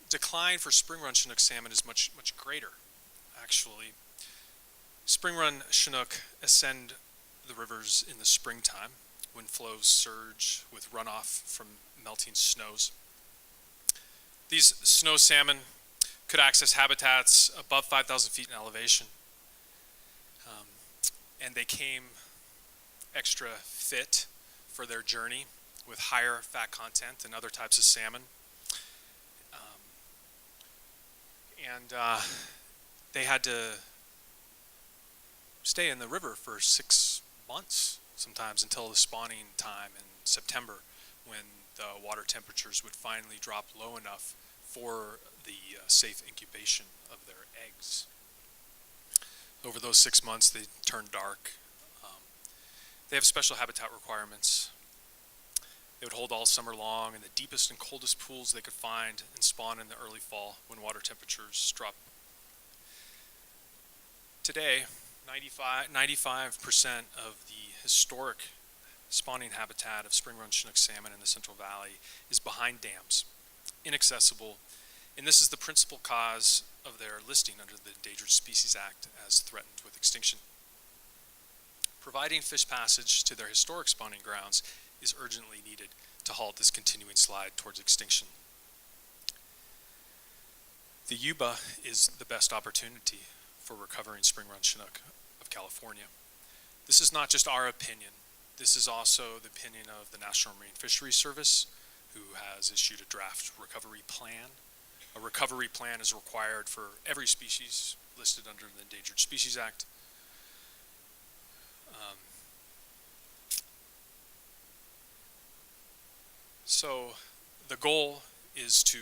decline for spring run Chinook salmon is much greater, actually. Spring run Chinook ascend the rivers in the springtime when flows surge with runoff from melting snows. These snow salmon could access habitats above 5,000 feet in elevation, and they came extra fit for their journey with higher fat content than other types of salmon. They had to stay in the river for 6 months sometimes until the spawning time in September, when the water temperatures would finally drop low enough for the safe incubation of their eggs. Over those 6 months, they turn dark. They have special habitat requirements. They would hold all summer long in the deepest and coldest pools they could find and spawn in the early fall when water temperatures drop. Today, 95% of the historic spawning habitat of spring run Chinook salmon in the Central Valley is behind dams, inaccessible, and this is the principal cause of their listing under the Endangered Species Act as threatened with extinction. Providing fish passage to their historic spawning grounds is urgently needed to halt this continuing slide towards extinction. The Yuba is the best opportunity for recovering spring run Chinook of California. This is not just our opinion. This is also the opinion of the National Marine Fisheries Service, who has issued a draft recovery plan A recovery plan is required for every species listed under the Endangered Species Act. So the goal is to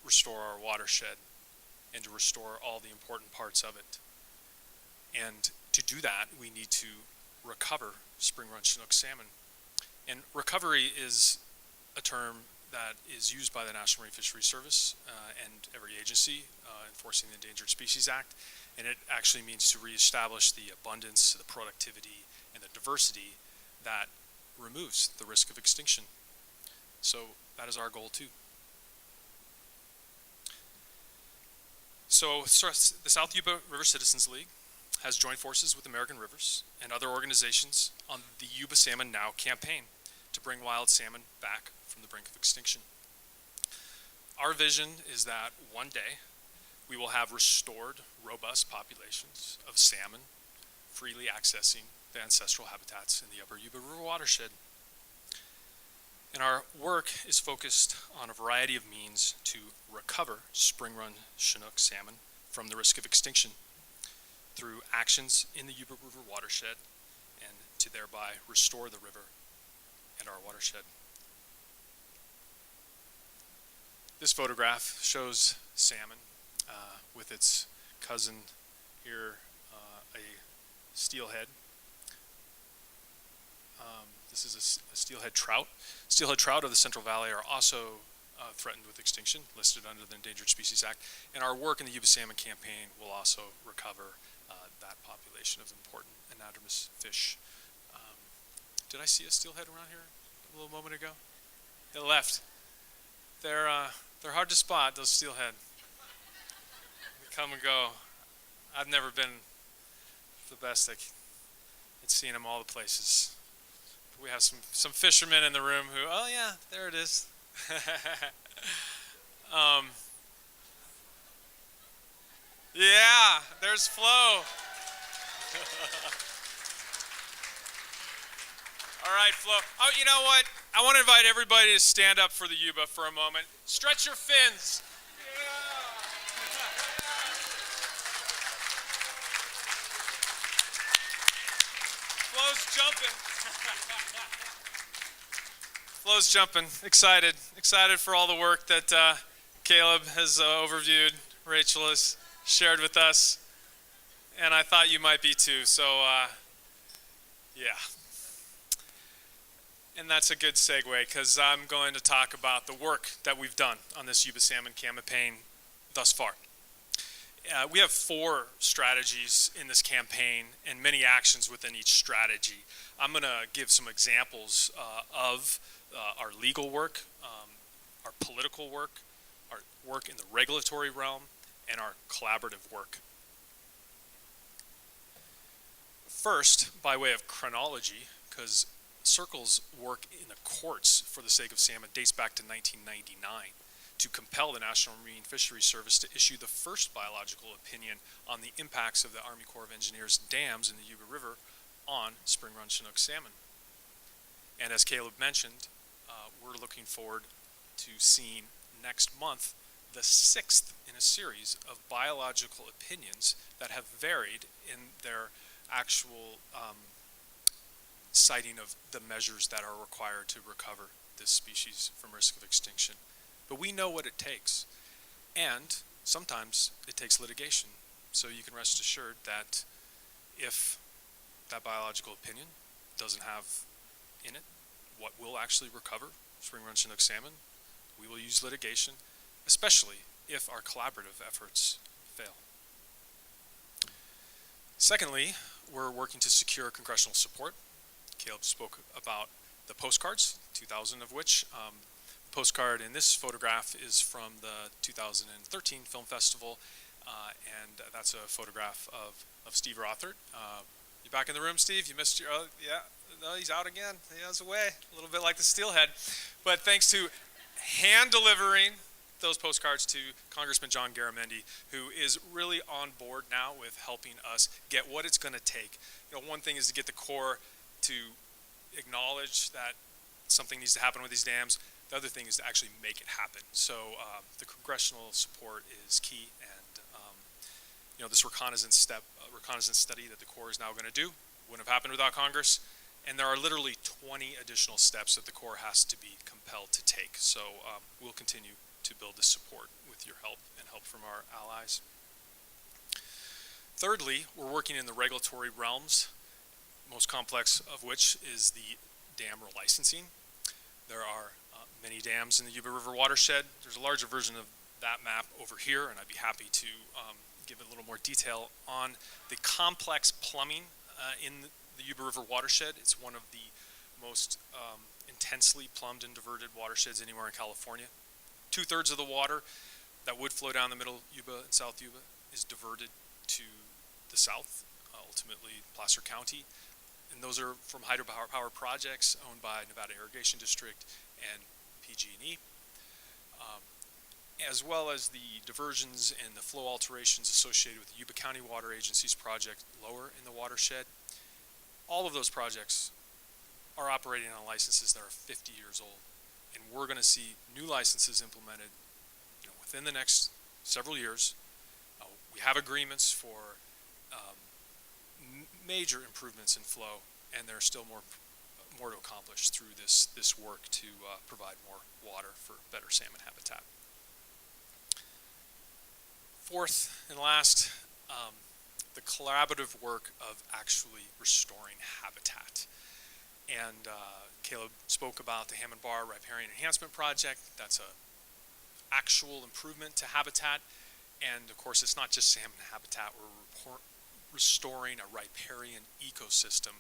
restore our watershed and to restore all the important parts of it. And to do that, we need to recover spring run Chinook salmon. And recovery is a term that is used by the National Marine Fisheries Service and every agency enforcing the Endangered Species Act. And it actually means to reestablish the abundance, the productivity, and the diversity that removes the risk of extinction. So that is our goal too. So the South Yuba River Citizens League has joined forces with American Rivers and other organizations on the Yuba Salmon Now campaign to bring wild salmon back from the brink of extinction. Our vision is that one day we will have restored, robust populations of salmon freely accessing the ancestral habitats in the upper Yuba River watershed. And our work is focused on a variety of means to recover spring run Chinook salmon from the risk of extinction through actions in the Yuba River watershed and to thereby restore the river and our watershed. This photograph shows salmon with its cousin here, a steelhead. This is a steelhead trout. Steelhead trout of the Central Valley are also threatened with extinction, listed under the Endangered Species Act. And our work in the Yuba Salmon campaign will also recover that population of important anadromous fish. Did I see a steelhead around here a little moment ago? It left. They're hard to spot, those steelhead. They come and go. I've never been the best at seeing them all the places. We have some fishermen in the room who, oh yeah, there it is. Yeah, there's Flo. All right, Flo. Oh, you know what? I want to invite everybody to stand up for the Yuba for a moment. Stretch your fins. Flo's jumping. Flo's jumping. Excited for all the work that Caleb has overviewed, Rachel has shared with us, and I thought you might be too. So, yeah. And that's a good segue because I'm going to talk about the work that we've done on this Yuba Salmon campaign thus far. We have 4 strategies in this campaign and many actions within each strategy. I'm going to give some examples of our legal work, our political work, our work in the regulatory realm, and our collaborative work. First, by way of chronology, because Circle's work in the courts for the sake of salmon dates back to 1999 to compel the National Marine Fisheries Service to issue the first biological opinion on the impacts of the Army Corps of Engineers dams in the Yuba River on spring run Chinook salmon. And as Caleb mentioned, we're looking forward to seeing next month the 6th in a series of biological opinions that have varied in their actual citing of the measures that are required to recover this species from risk of extinction. But we know what it takes, and sometimes it takes litigation. So you can rest assured that if that biological opinion doesn't have in it what will actually recover spring run Chinook salmon, we will use litigation, especially if our collaborative efforts fail. Secondly, we're working to secure congressional support. Caleb spoke about the postcards, 2,000 of which. The postcard in this photograph is from the 2013 Film Festival, and that's a photograph of Steve Rothert. You back in the room, Steve? You missed your, oh, yeah, no, he's out again. He was away, a little bit like the steelhead. But thanks to hand delivering those postcards to Congressman John Garamendi, who is really on board now with helping us get what it's going to take. You know, one thing is to get the Corps to acknowledge that something needs to happen with these dams. The other thing is to actually make it happen. So the congressional support is key, and this reconnaissance study that the Corps is now going to do wouldn't have happened without Congress. And there are literally 20 additional steps that the Corps has to be compelled to take. So we'll continue to build this support with your help and help from our allies. Thirdly, we're working in the regulatory realms, most complex of which is the dam relicensing. There are many dams in the Yuba River watershed. There's a larger version of that map over here, and I'd be happy to give a little more detail on the complex plumbing in the Yuba River watershed. It's one of the most intensely plumbed and diverted watersheds anywhere in California. 2/3 of the water that would flow down the middle Yuba and South Yuba is diverted to the south, ultimately Placer County. And those are from hydropower projects owned by Nevada Irrigation District and PG&E, as well as the diversions and the flow alterations associated with the Yuba County Water Agency's project lower in the watershed. All of those projects are operating on licenses that are 50 years old, and we're going to see new licenses implemented within the next several years. We have agreements for major improvements in flow, and there's still more to accomplish through this work to provide more water for better salmon habitat. Fourth and last, the collaborative work of actually restoring habitat. And Caleb spoke about the Hammond Bar Riparian Enhancement Project. That's an actual improvement to habitat. And of course, it's not just salmon habitat. We're restoring a riparian ecosystem.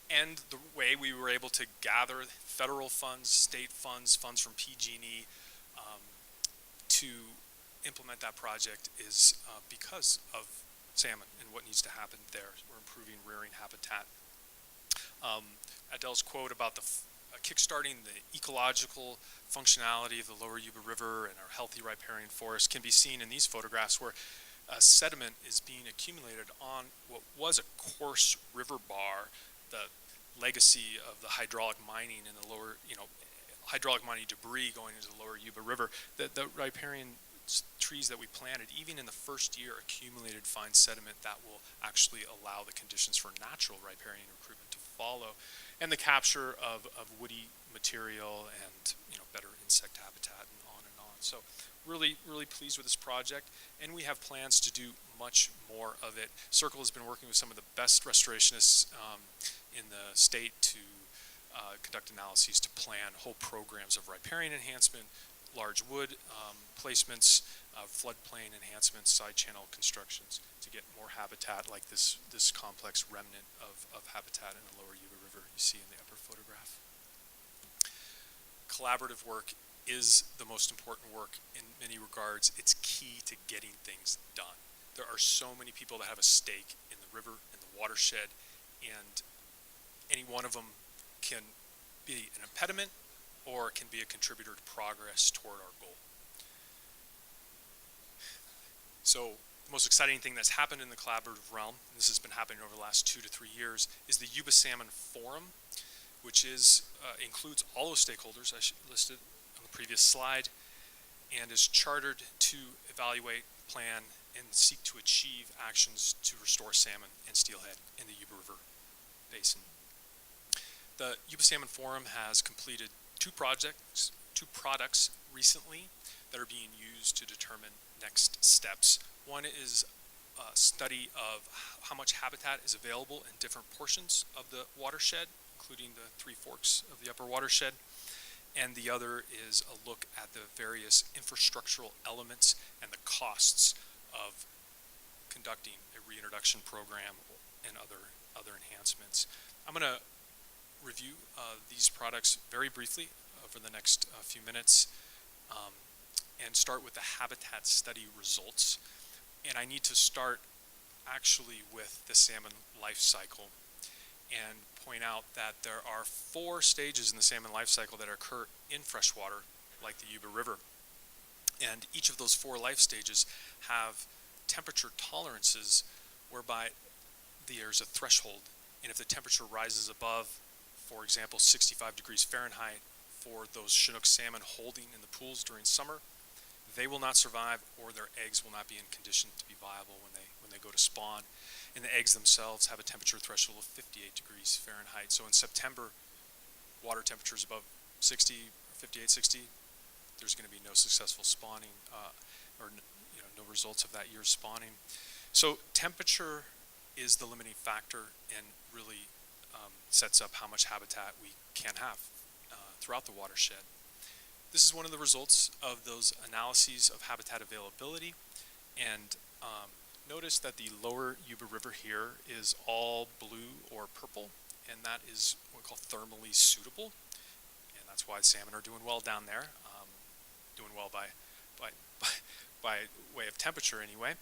And the way we were able to gather federal funds, state funds, funds from PG&E to implement that project is because of salmon and what needs to happen there. We're improving rearing habitat. Adele's quote about kickstarting the ecological functionality of the lower Yuba River and our healthy riparian forest can be seen in these photographs where sediment is being accumulated on what was a coarse river bar, the legacy of the hydraulic mining in the lower, hydraulic mining debris going into the lower Yuba River. The riparian trees that we planted, even in the first year, accumulated fine sediment that will actually allow the conditions for natural riparian recruitment to follow, and the capture of woody material and better insect habitat and on and on. So really pleased with this project, and we have plans to do much more of it. Circle has been working with some of the best restorationists in the state to conduct analyses to plan whole programs of riparian enhancement, large wood placements, floodplain enhancements, side channel constructions to get more habitat like this complex remnant of habitat in the lower Yuba River you see in the upper photograph. Collaborative work is the most important work in many regards. It's key to getting things done. There are so many people that have a stake in the river and the watershed, and any one of them can be an impediment or can be a contributor to progress toward our goal. So the most exciting thing that's happened in the collaborative realm, and this has been happening over the last 2 to 3 years, is the Yuba Salmon Forum, which includes all those stakeholders I listed on the previous slide, and is chartered to evaluate, plan, and seek to achieve actions to restore salmon and steelhead in the Yuba River Basin. The Yuba Salmon Forum has completed two products recently that are being used to determine next steps. One is a study of how much habitat is available in different portions of the watershed, including the Three Forks of the upper watershed. And the other is a look at the various infrastructural elements and the costs of conducting a reintroduction program and other enhancements. I'm going to review these products very briefly over the next few minutes and start with the habitat study results. And I need to start actually with the salmon life cycle and point out that there are 4 stages in the salmon life cycle that occur in freshwater, like the Yuba River. And each of those 4 life stages have temperature tolerances whereby there's a threshold. And if the temperature rises above, for example, 65 degrees Fahrenheit for those Chinook salmon holding in the pools during summer. They will not survive, or their eggs will not be in condition to be viable when they go to spawn. And the eggs themselves have a temperature threshold of 58 degrees Fahrenheit. So in September, water temperatures above 60, 58, 60, there's going to be no successful spawning, or no results of that year's spawning. So temperature is the limiting factor and really sets up how much habitat we can have throughout the watershed. This is one of the results of those analyses of habitat availability, and notice that the lower Yuba River here is all blue or purple, and that is what we call thermally suitable, and that's why salmon are doing well down there, doing well by way of temperature anyway.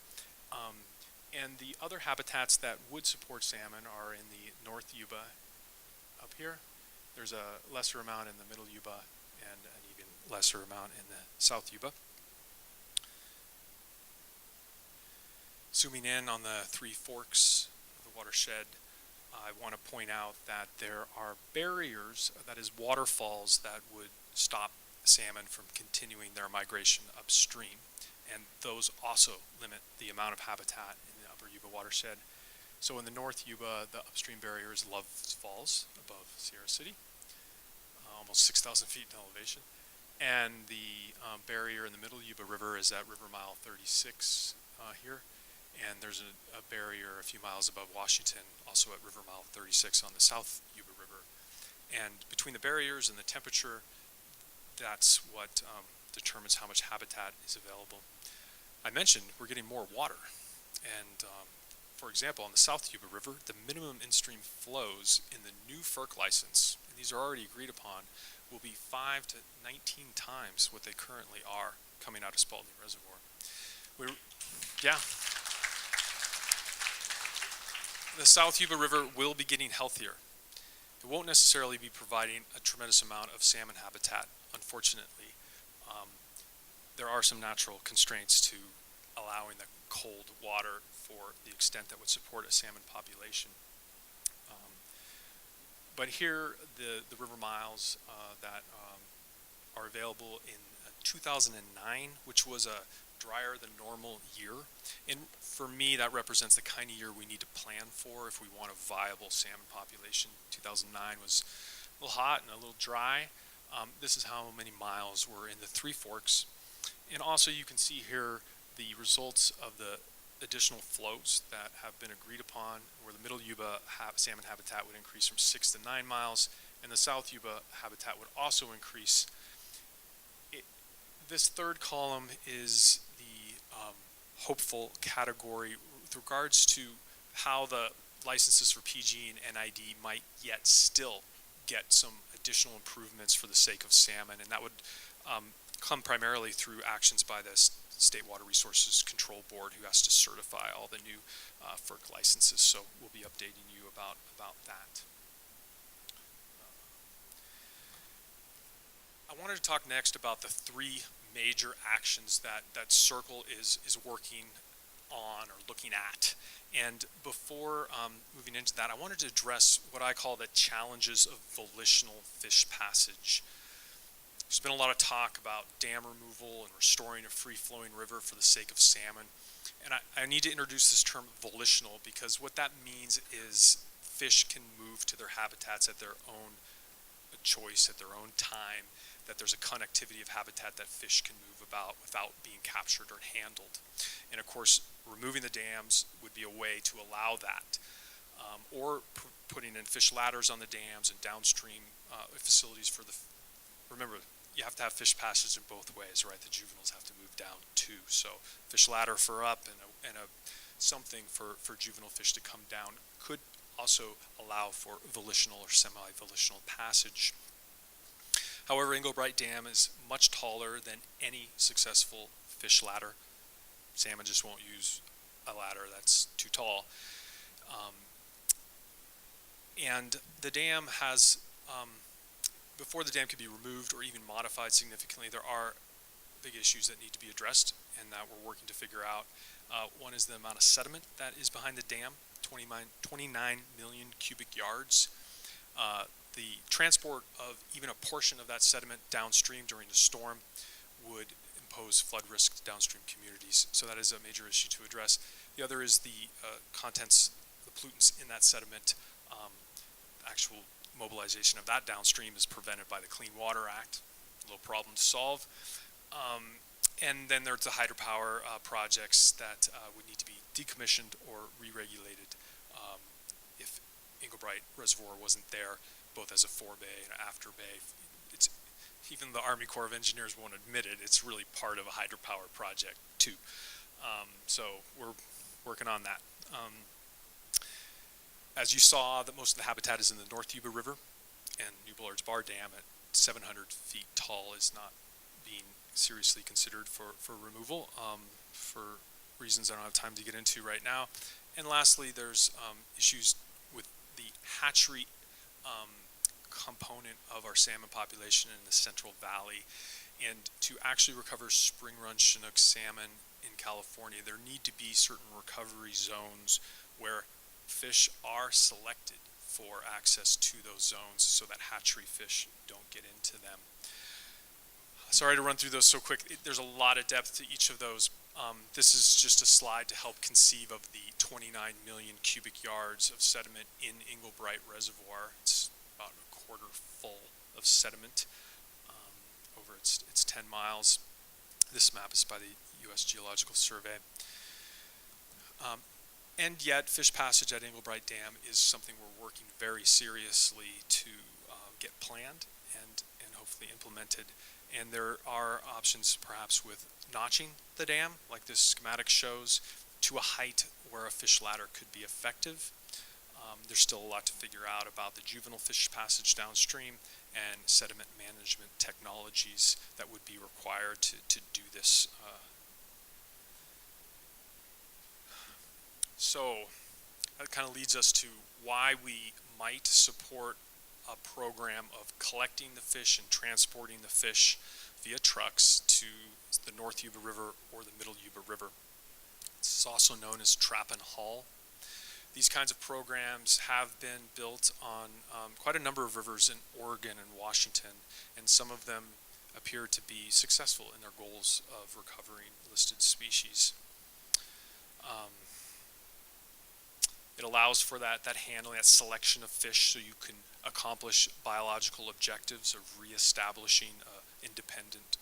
And the other habitats that would support salmon are in the North Yuba up here. There's a lesser amount in the Middle Yuba and an even lesser amount in the South Yuba. Zooming in on the three forks of the watershed, I want to point out that there are barriers, that is waterfalls, that would stop salmon from continuing their migration upstream, and those also limit the amount of habitat in the upper Yuba watershed. So in the North Yuba, the upstream barrier is Love Falls above Sierra City, almost 6,000 feet in elevation, and the barrier in the Middle Yuba River is at River Mile 36 here, and there's a barrier a few miles above Washington, also at River Mile 36 on the South Yuba River. And between the barriers and the temperature, that's what determines how much habitat is available. I mentioned we're getting more water, and for example, on the South Yuba River, the minimum in-stream flows in the new FERC license, and these are already agreed upon, will be 5 to 19 times what they currently are coming out of Spalding Reservoir. The South Yuba River will be getting healthier. It won't necessarily be providing a tremendous amount of salmon habitat, unfortunately. There are some natural constraints to allowing the cold water for the extent that would support a salmon population. But here, the river miles that are available in 2009, which was a drier than normal year. And for me, that represents the kind of year we need to plan for if we want a viable salmon population. 2009 was a little hot and a little dry. This is how many miles were in the Three Forks. And also you can see here the results of the additional flows that have been agreed upon, where the Middle Yuba salmon habitat would increase from 6 to 9 miles, and the South Yuba habitat would also increase. This third column is the hopeful category with regards to how the licenses for PG and NID might yet still get some additional improvements for the sake of salmon, and that would come primarily through actions by the State Water Resources Control Board, who has to certify all the new FERC licenses. So we'll be updating you about that. I wanted to talk next about the three major actions that Circle is working on or looking at. And before moving into that, I wanted to address what I call the challenges of volitional fish passage. There's been a lot of talk about dam removal and restoring a free-flowing river for the sake of salmon. And I need to introduce this term volitional, because what that means is fish can move to their habitats at their own choice, at their own time, that there's a connectivity of habitat that fish can move about without being captured or handled. And of course, removing the dams would be a way to allow that. Or putting in fish ladders on the dams and downstream facilities for the, remember, you have to have fish passage in both ways, right? The juveniles have to move down too. So fish ladder for up and something for juvenile fish to come down could also allow for volitional or semi-volitional passage. However, Englebright Dam is much taller than any successful fish ladder. Salmon just won't use a ladder that's too tall. And the dam has, before the dam can be removed or even modified significantly, there are big issues that need to be addressed and that we're working to figure out. One is the amount of sediment that is behind the dam, 29 million cubic yards. the transport of even a portion of that sediment downstream during the storm would impose flood risks downstream communities. So that is a major issue to address. The other is the contents, the pollutants in that sediment. Actual mobilization of that downstream is prevented by the Clean Water Act. A little problem to solve. And then there's the hydropower projects that would need to be decommissioned or re-regulated if Englebright Reservoir wasn't there, both as a forebay and an afterbay. It's, even the Army Corps of Engineers won't admit it, it's really part of a hydropower project too. So we're working on that. As you saw, that most of the habitat is in the North Yuba River, and New Bullard's Bar Dam at 700 feet tall is not being seriously considered for removal for reasons I don't have time to get into right now. And lastly, there's issues with the hatchery component of our salmon population in the Central Valley. And to actually recover spring run Chinook salmon in California, there need to be certain recovery zones where fish are selected for access to those zones so that hatchery fish don't get into them. Sorry to run through those so quick. There's a lot of depth to each of those. This is just a slide to help conceive of the 29 million cubic yards of sediment in Englebright Reservoir. It's about a quarter full of sediment over its 10 miles. This map is by the U.S. Geological Survey. And yet, fish passage at Englebright Dam is something we're working very seriously to get planned and hopefully implemented. And there are options perhaps with notching the dam, like this schematic shows, to a height where a fish ladder could be effective. There's still a lot to figure out about the juvenile fish passage downstream and sediment management technologies that would be required to do this. So that kind of leads us to why we might support a program of collecting the fish and transporting the fish via trucks to the North Yuba River or the Middle Yuba River. It's also known as trap and haul. These kinds of programs have been built on quite a number of rivers in Oregon and Washington, and some of them appear to be successful in their goals of recovering listed species. It allows for that handling, that selection of fish, so you can accomplish biological objectives of reestablishing an independent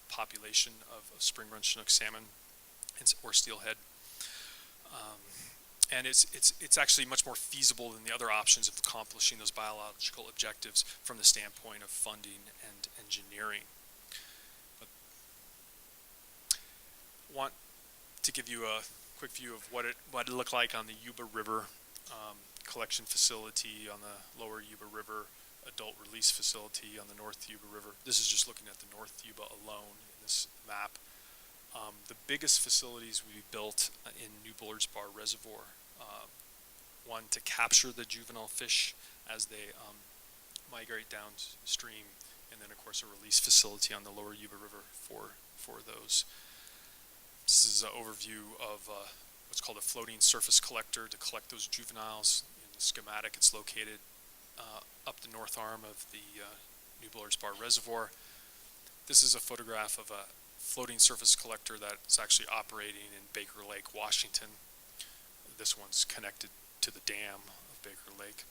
population of spring run Chinook salmon or steelhead. And it's actually much more feasible than the other options of accomplishing those biological objectives from the standpoint of funding and engineering. But want to give you a quick view of what it looked like on the Yuba River collection facility, on the lower Yuba River adult release facility, on the North Yuba River. This is just looking at the North Yuba alone in this map. The biggest facilities we built in New Bullard's Bar Reservoir. One to capture the juvenile fish as they migrate downstream, and then of course a release facility on the lower Yuba River for those. This is an overview of what's called a floating surface collector to collect those juveniles. In the schematic, it's located up the north arm of the New Bullard's Bar Reservoir. This is a photograph of a floating surface collector that's actually operating in Baker Lake, Washington. This one's connected to the dam of Baker Lake.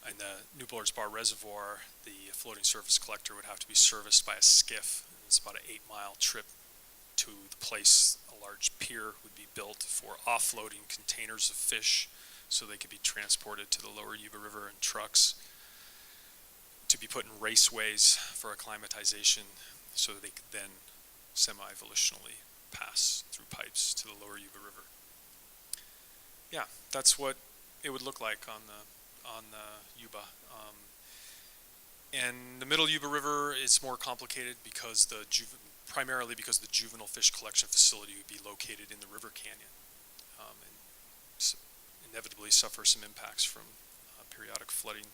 In the New Bullard's Bar Reservoir, the floating surface collector would have to be serviced by a skiff. It's about an 8-mile trip to the place. A large pier would be built for offloading containers of fish so they could be transported to the lower Yuba River in trucks, to be put in raceways for acclimatization so that they could then semi-volitionally pass through pipes to the lower Yuba River. Yeah, that's what it would look like on the Yuba. And the Middle Yuba River is more complicated because primarily because the juvenile fish collection facility would be located in the river canyon, and inevitably suffer some impacts from periodic flooding.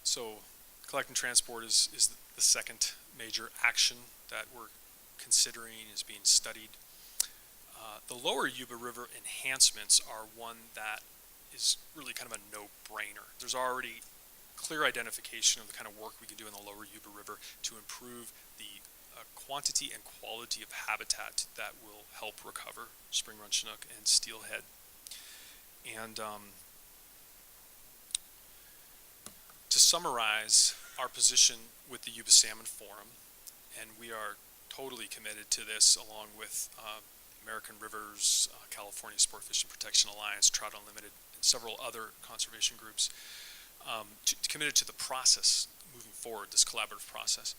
So collect and transport is the second major action that we're considering, is being studied. The lower Yuba River enhancements are one that is really kind of a no-brainer. There's already clear identification of the kind of work we can do in the lower Yuba River to improve the quantity and quality of habitat that will help recover spring run chinook and steelhead. And to summarize our position with the Yuba Salmon Forum, and we are totally committed to this along with American Rivers, California Sport Fishing Protection Alliance, Trout Unlimited, and several other conservation groups, committed to the process moving forward, this collaborative process.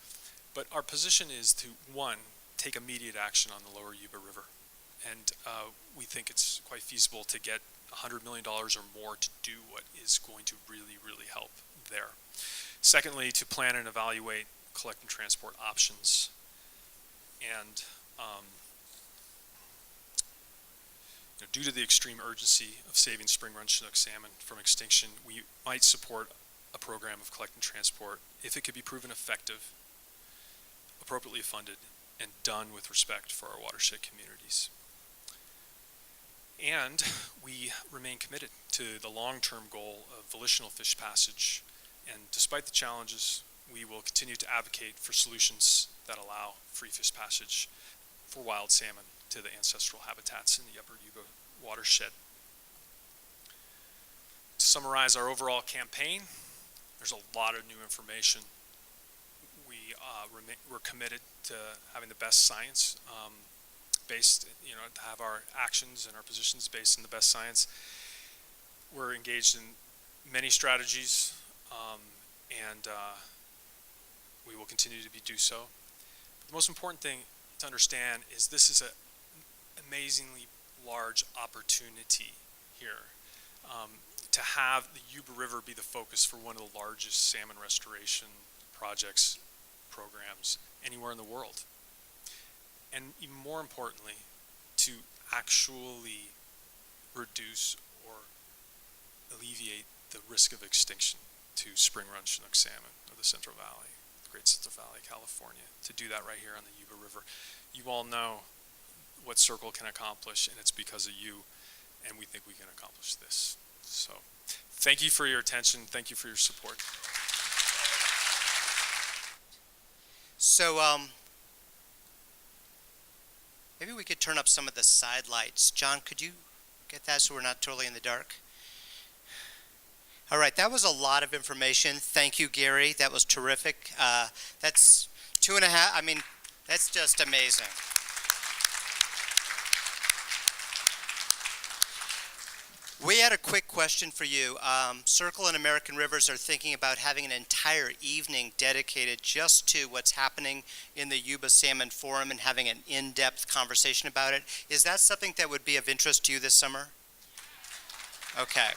But our position is to, one, take immediate action on the lower Yuba River. And we think it's quite feasible to get $100 million or more to do what is going to really, really help there. Secondly, to plan and evaluate collect and transport options. And due to the extreme urgency of saving spring run chinook salmon from extinction, we might support a program of collect and transport if it could be proven effective, appropriately funded, and done with respect for our watershed communities. And we remain committed to the long-term goal of volitional fish passage, and despite the challenges, we will continue to advocate for solutions that allow free fish passage for wild salmon to the ancestral habitats in the upper Yuba watershed. To summarize our overall campaign, there's a lot of new information. We're committed to having the best science based, to have our actions and our positions based in the best science. We're engaged in many strategies, and we will continue to do so. But the most important thing to understand is this is an amazingly large opportunity here. To have the Yuba River be the focus for one of the largest salmon restoration programs anywhere in the world. And even more importantly, to actually reduce or alleviate the risk of extinction to spring run chinook salmon of the Central Valley, the Great Central Valley, California, to do that right here on the Yuba River. You all know what Circle can accomplish, and it's because of you, and we think we can accomplish this. So thank you for your attention. Thank you for your support. So maybe we could turn up some of the side lights. John, could you get that so we're not totally in the dark? All right, that was a lot of information. Thank you, Gary. That was terrific. That's 2.5. That's just amazing. We had a quick question for you. Circle and American Rivers are thinking about having an entire evening dedicated just to what's happening in the Yuba Salmon Forum and having an in-depth conversation about it. Is that something that would be of interest to you this summer? Okay.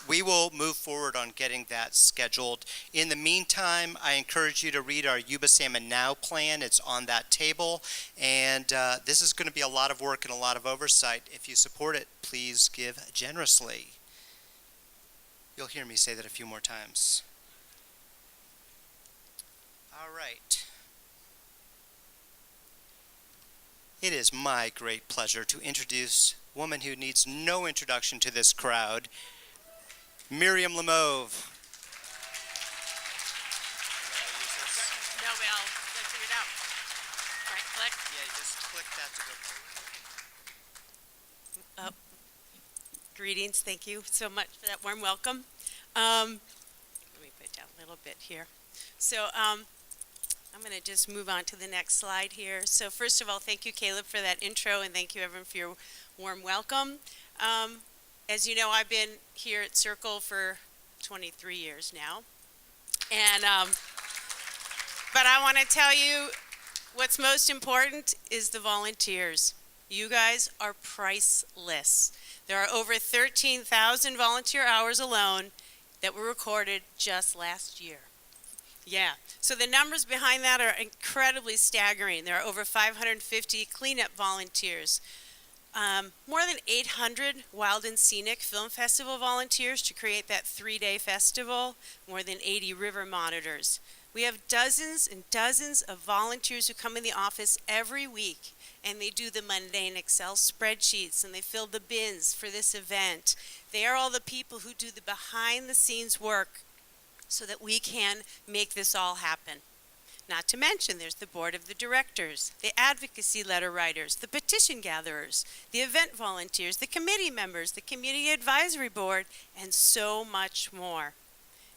We will move forward on getting that scheduled. In the meantime, I encourage you to read our Yuba Salmon Now plan. It's on that table. And this is going to be a lot of work and a lot of oversight. If you support it, please give generously. You'll hear me say that a few more times. All right. It is my great pleasure to introduce a woman who needs no introduction to this crowd, Miriam Lemove. No, but I'll figure it out. All right, click. Yeah, just click that to go forward. Greetings. Thank you so much for that warm welcome. Let me put it down a little bit here. So I'm going to just move on to the next slide here. So first of all, thank you, Caleb, for that intro, and thank you, everyone, for your warm welcome. As you know, I've been here at Circle for 23 years now. And, but I want to tell you what's most important is the volunteers. You guys are priceless. There are over 13,000 volunteer hours alone that were recorded just last year. Yeah, so the numbers behind that are incredibly staggering. There are over 550 cleanup volunteers. More than 800 Wild and Scenic Film Festival volunteers to create that 3-day festival, more than 80 river monitors, We have dozens and dozens of volunteers who come in the office every week, and they do the mundane Excel spreadsheets, and they fill the bins for this event. They are all the people who do the behind-the-scenes work so that we can make this all happen. Not to mention, there's the board of the directors, the advocacy letter writers, the petition gatherers, the event volunteers, the committee members, the community advisory board, and so much more.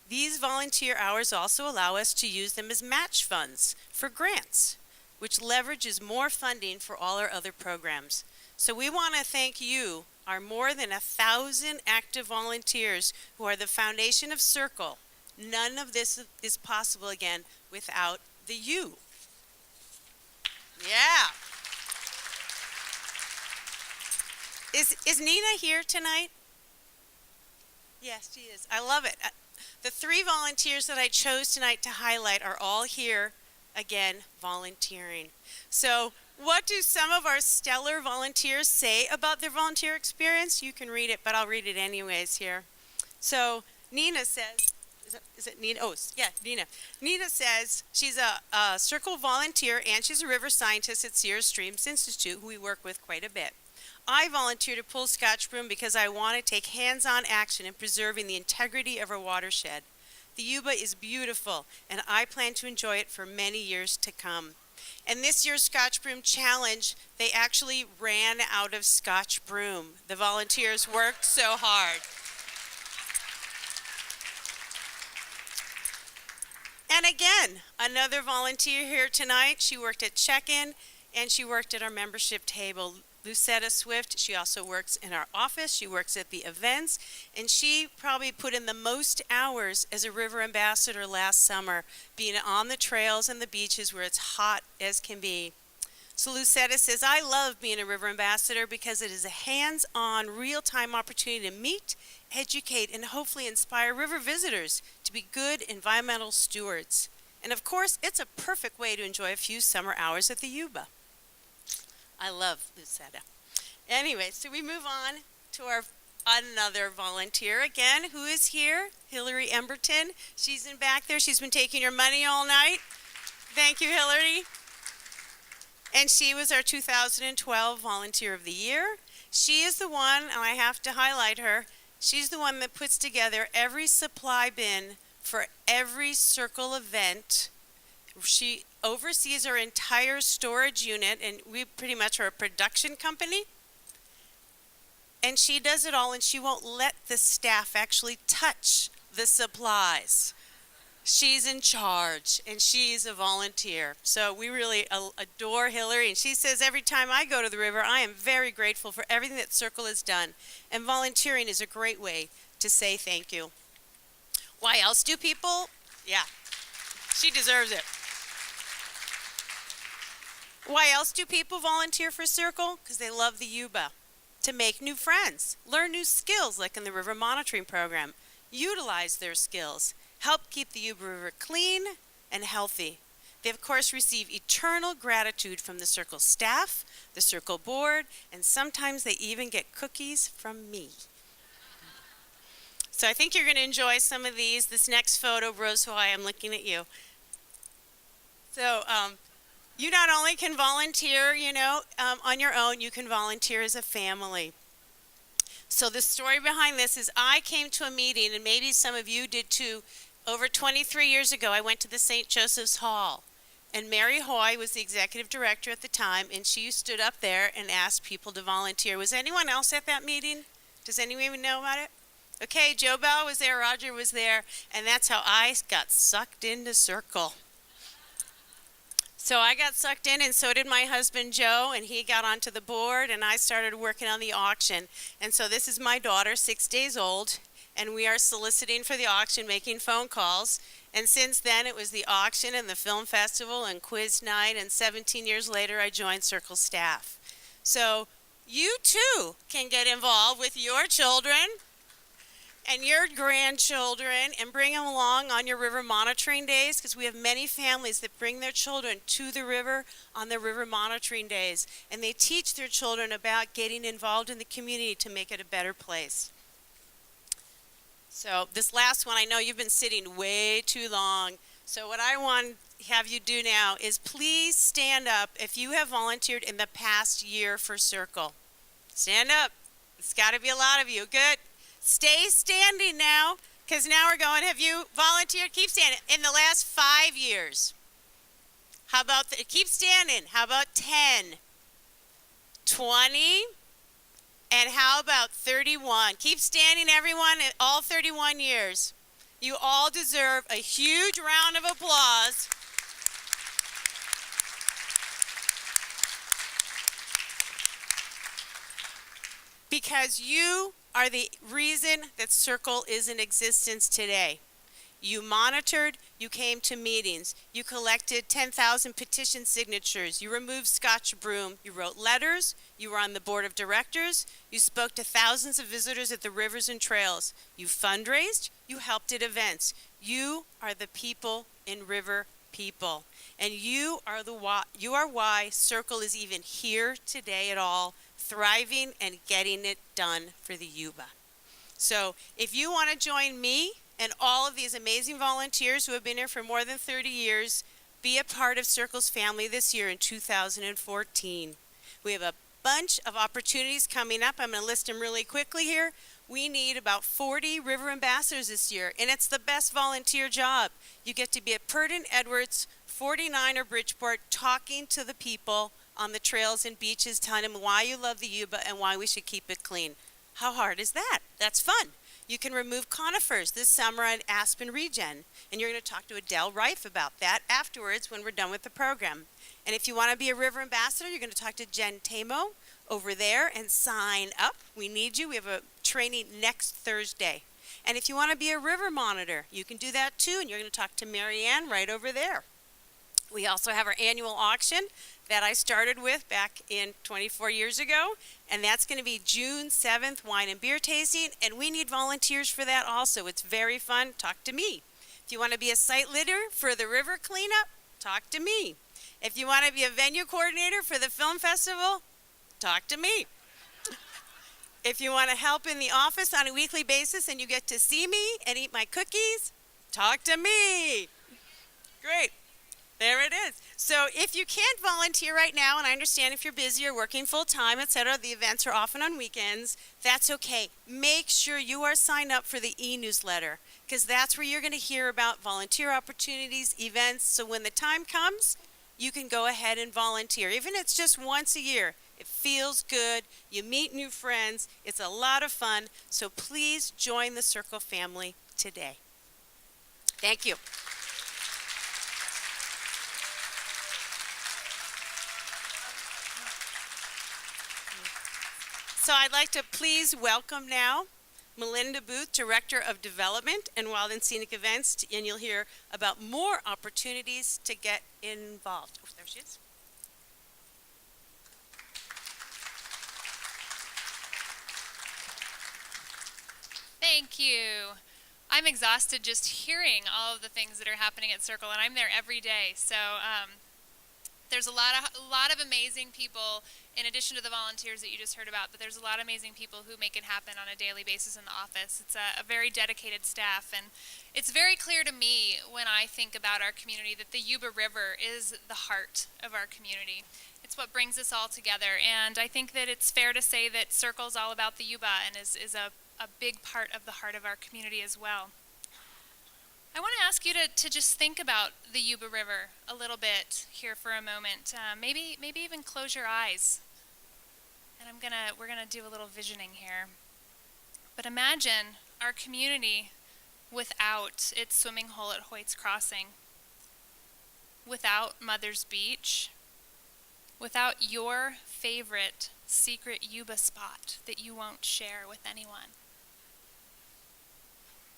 These volunteer hours also allow us to use them as match funds for grants, which leverages more funding for all our other programs. So we want to thank you, our more than 1,000 active volunteers who are the foundation of Circle. None of this is possible again without the you. Yeah. Is Nina here tonight? Yes, she is. I love it. The 3 volunteers that I chose tonight to highlight are all here, again, volunteering. So what do some of our stellar volunteers say about their volunteer experience? You can read it, but I'll read it anyways here. So Nina says, is it Nina? Oh, yeah, Nina. Nina says she's a Circle volunteer and she's a river scientist at Sierra Streams Institute, who we work with quite a bit. I volunteer to pull Scotch broom because I want to take hands-on action in preserving the integrity of our watershed. The Yuba is beautiful, and I plan to enjoy it for many years to come. And this year's Scotch Broom Challenge, they actually ran out of Scotch broom. The volunteers worked so hard. And again, another volunteer here tonight. She worked at check-in, and she worked at our membership table. Lucetta Swift, she also works in our office. She works at the events, and she probably put in the most hours as a river ambassador last summer, being on the trails and the beaches where it's hot as can be. So Lucetta says, I love being a river ambassador because it is a hands-on, real-time opportunity to meet, educate, and hopefully inspire river visitors to be good environmental stewards. And of course, it's a perfect way to enjoy a few summer hours at the Yuba. I love Lucetta. Anyway, so we move on to our another volunteer again. Who is here? Hillary Emberton. She's in back there. She's been taking your money all night. Thank you, Hillary. And she was our 2012 Volunteer of the Year. She is the one, and I have to highlight her, she's the one that puts together every supply bin for every Circle event. She oversees our entire storage unit, and we pretty much are a production company. And she does it all, and she won't let the staff actually touch the supplies. She's in charge, and she's a volunteer. So we really adore Hillary, and she says every time I go to the river, I am very grateful for everything that Circle has done. And volunteering is a great way to say thank you. Why else do people? Yeah, she deserves it. Why else do people volunteer for Circle? Because they love the Yuba. To make new friends, learn new skills like in the river monitoring program, utilize their skills, help keep the Yuba River clean and healthy. They, of course, receive eternal gratitude from the Circle staff, the Circle board, and sometimes they even get cookies from me. So I think you're going to enjoy some of these. This next photo, Rose Hawaii, I'm looking at you. So you not only can volunteer, on your own, you can volunteer as a family. So the story behind this is I came to a meeting, and maybe some of you did too. Over 23 years ago, I went to the St. Joseph's Hall, and Mary Hoy was the executive director at the time, and she stood up there and asked people to volunteer. Was anyone else at that meeting? Does anyone even know about it? Okay, Joe Bell was there, Roger was there, and that's how I got sucked into Circle. So I got sucked in, and so did my husband, Joe, and he got onto the board, and I started working on the auction. And so this is my daughter, 6 days old, and we are soliciting for the auction, making phone calls. And since then, it was the auction and the film festival and quiz night, and 17 years later, I joined Circle staff. So you, too, can get involved with your children and your grandchildren and bring them along on your river monitoring days, because we have many families that bring their children to the river on their river monitoring days, and they teach their children about getting involved in the community to make it a better place. So this last one, I know you've been sitting way too long, So what I want to have you do now is please stand up if you have volunteered in the past year for Circle. Stand up. It's got to be a lot of you. Good. Stay standing now, because now we're going. Have you volunteered? Keep standing. In the last 5 years. How about, keep standing. How about 10, 20, and how about 31? Keep standing, everyone, all 31 years. You all deserve a huge round of applause. Because you are the reason that Circle is in existence today. You monitored, you came to meetings, you collected 10,000 petition signatures, you removed Scotch broom, you wrote letters, you were on the board of directors, you spoke to thousands of visitors at the rivers and trails, you fundraised, you helped at events. You are the people in River people, and you are why Circle is even here today at all, thriving and getting it done for the Yuba. So if you want to join me and all of these amazing volunteers who have been here for more than 30 years, be a part of Circle's family this year in 2014. We have a bunch of opportunities coming up. I'm going to list them really quickly here. We need about 40 river ambassadors this year, and it's the best volunteer job. You get to be at Purdon, Edwards, 49 or Bridgeport, talking to the people on the trails and beaches, telling them why you love the Yuba and why we should keep it clean. How hard is that? That's fun. You can remove conifers this summer at Aspen Regen, and you're going to talk to Adele Reif about that afterwards when we're done with the program. And if you want to be a river ambassador, you're going to talk to Jen Tamo over there and sign up. We need you. We have a training next Thursday. And if you want to be a river monitor, you can do that too, and you're going to talk to Marianne right over there. We also have our annual auction that I started with back in 24 years ago, and that's going to be June 7th, wine and beer tasting, and we need volunteers for that also. It's very fun. Talk to me. If you want to be a site leader for the river cleanup, talk to me. If you want to be a venue coordinator for the film festival, talk to me. If you want to help in the office on a weekly basis and you get to see me and eat my cookies, talk to me. Great. There it is. So if you can't volunteer right now, and I understand if you're busy or working full time, etc., the events are often on weekends, that's okay. Make sure you are signed up for the e-newsletter, because that's where you're going to hear about volunteer opportunities, events, so when the time comes, you can go ahead and volunteer. Even if it's just once a year, it feels good, you meet new friends, it's a lot of fun, so please join the Circle family today. Thank you. So I'd like to please welcome now Melinda Booth, Director of Development and Wild and Scenic Events, and you'll hear about more opportunities to get involved. Oh, there she is. Thank you. I'm exhausted just hearing all of the things that are happening at Circle, and I'm there every day. So there's a lot of amazing people, in addition to the volunteers that you just heard about, but there's a lot of amazing people who make it happen on a daily basis in the office. It's a very dedicated staff, and it's very clear to me when I think about our community that the Yuba River is the heart of our community. It's what brings us all together, and I think that it's fair to say that Circle's all about the Yuba and is a big part of the heart of our community as well. I want to ask you to just think about the Yuba River a little bit here for a moment. Maybe even close your eyes. And we're gonna do a little visioning here. But imagine our community without its swimming hole at Hoyt's Crossing, without Mother's Beach, without your favorite secret Yuba spot that you won't share with anyone.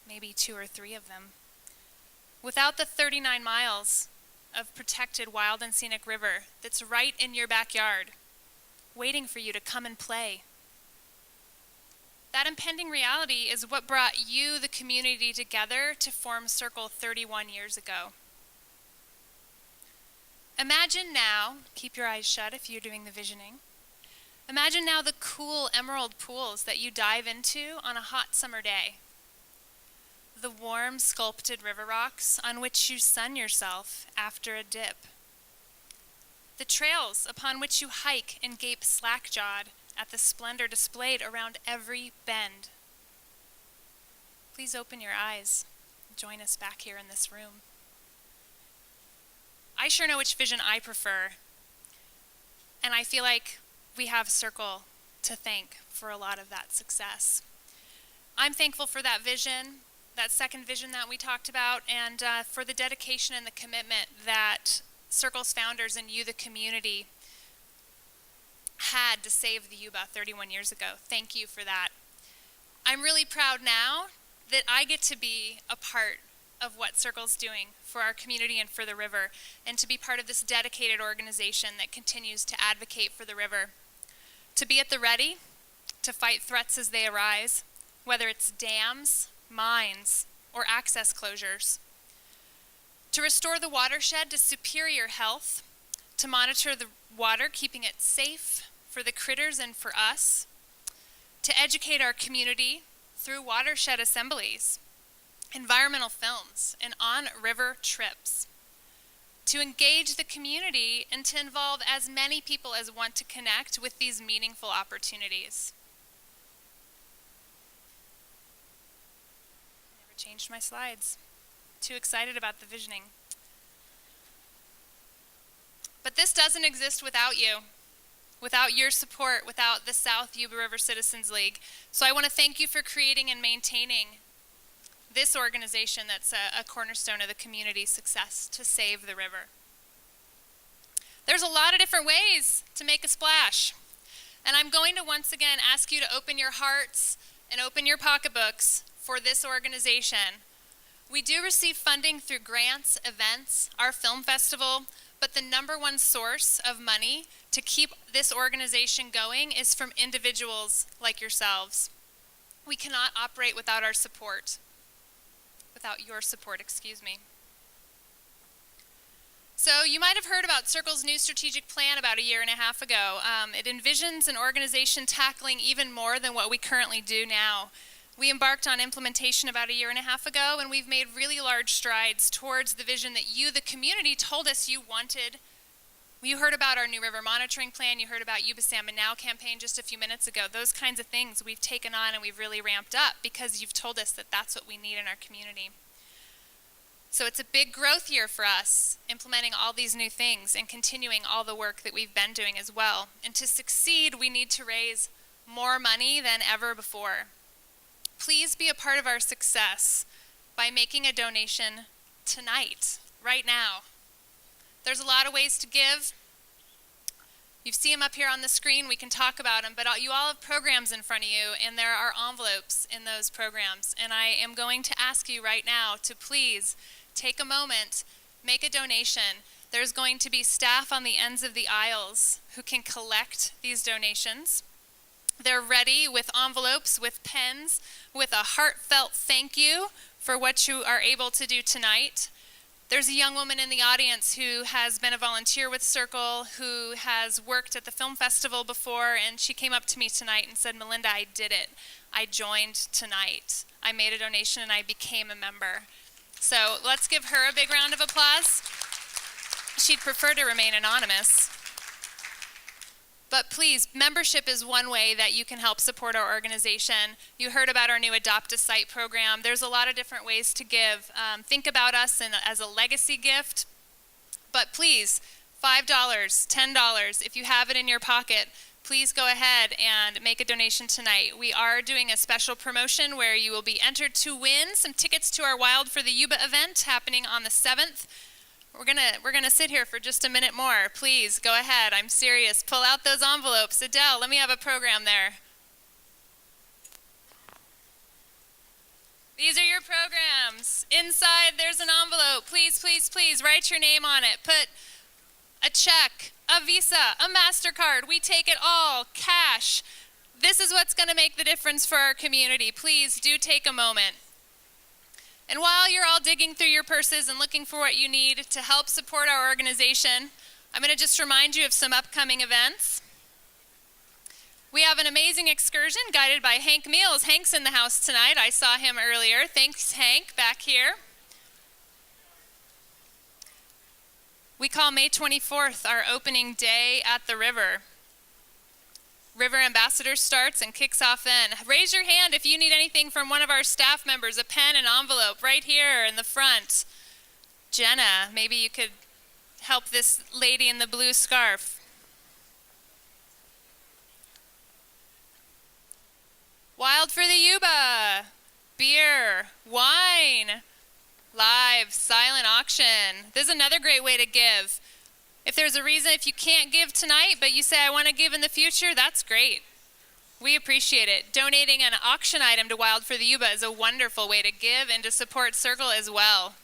Maybe 2 or 3 of them. Without the 39 miles of protected wild and scenic river that's right in your backyard, waiting for you to come and play. That impending reality is what brought you, the community, together to form Circle 31 years ago. Imagine now, keep your eyes shut if you're doing the visioning, imagine now the cool emerald pools that you dive into on a hot summer day. the warm, sculpted river rocks on which you sun yourself after a dip. The trails upon which you hike and gape slack-jawed at the splendor displayed around every bend. Please open your eyes. Join us back here in this room. I sure know which vision I prefer, and I feel like we have Circle to thank for a lot of that success. I'm thankful for that vision, that second vision that we talked about, and for the dedication and the commitment that Circle's founders and you, the community, had to save the Yuba 31 years ago. Thank you for that. I'm really proud now that I get to be a part of what Circle's doing for our community and for the river, and to be part of this dedicated organization that continues to advocate for the river. To be at the ready, to fight threats as they arise, whether it's dams, mines, or access closures. To restore the watershed to superior health, to monitor the water, keeping it safe for the critters and for us. To educate our community through watershed assemblies, environmental films, and on-river trips. To engage the community and to involve as many people as want to connect with these meaningful opportunities. Never changed my slides. Too excited about the visioning. But this doesn't exist without you, without your support, without the South Yuba River Citizens League. So I want to thank you for creating and maintaining this organization that's a cornerstone of the community's success to save the river. There's a lot of different ways to make a splash. And I'm going to once again ask you to open your hearts and open your pocketbooks for this organization. We do receive funding through grants, events, our film festival, but the number one source of money to keep this organization going is from individuals like yourselves. We cannot operate without our support. Without your support, excuse me. So you might have heard about Circle's new strategic plan about a year and a half ago. It envisions an organization tackling even more than what we currently do now. We embarked on implementation about a year and a half ago, and we've made really large strides towards the vision that you, the community, told us you wanted. You heard about our new river monitoring plan. You heard about Yuba Salmon Now campaign just a few minutes ago. Those kinds of things we've taken on and we've really ramped up because you've told us that that's what we need in our community. So it's a big growth year for us, implementing all these new things and continuing all the work that we've been doing as well. And to succeed, we need to raise more money than ever before. Please be a part of our success by making a donation tonight, right now. There's a lot of ways to give. You see them up here on the screen. We can talk about them, but you all have programs in front of you, and there are envelopes in those programs. And I am going to ask you right now to please take a moment, make a donation. There's going to be staff on the ends of the aisles who can collect these donations. They're ready with envelopes, with pens, with a heartfelt thank you for what you are able to do tonight. There's a young woman in the audience who has been a volunteer with Circle, who has worked at the film festival before, and she came up to me tonight and said, "Melinda, I did it. I joined tonight. I made a donation and I became a member." So let's give her a big round of applause. She'd prefer to remain anonymous. But please, membership is one way that you can help support our organization. You heard about our new Adopt a Site program. There's a lot of different ways to give. Think about us as a legacy gift. But please, $5, $10, if you have it in your pocket, please go ahead and make a donation tonight. We are doing a special promotion where you will be entered to win some tickets to our Wild for the Yuba event happening on the 7th. We're gonna sit here for just a minute more. Please, go ahead. I'm serious. Pull out those envelopes. Adele, let me have a program there. These are your programs. Inside, there's an envelope. Please, please, please, write your name on it. Put a check, a Visa, a MasterCard. We take it all, cash. This is what's gonna make the difference for our community. Please do take a moment. And while you're all digging through your purses and looking for what you need to help support our organization, I'm going to just remind you of some upcoming events. We have an amazing excursion guided by Hank Meals. Hank's in the house tonight. I saw him earlier. Thanks, Hank, back here. We call May 24th our opening day at the river. River Ambassador starts and kicks off then. Raise your hand if you need anything from one of our staff members, a pen and envelope right here in the front. Jenna, maybe you could help this lady in the blue scarf. Wild for the Yuba, beer, wine, live, silent auction. This is another great way to give. If there's a reason, if you can't give tonight, but you say, I want to give in the future, that's great. We appreciate it. Donating an auction item to Wild for the Yuba is a wonderful way to give and to support Circle as well.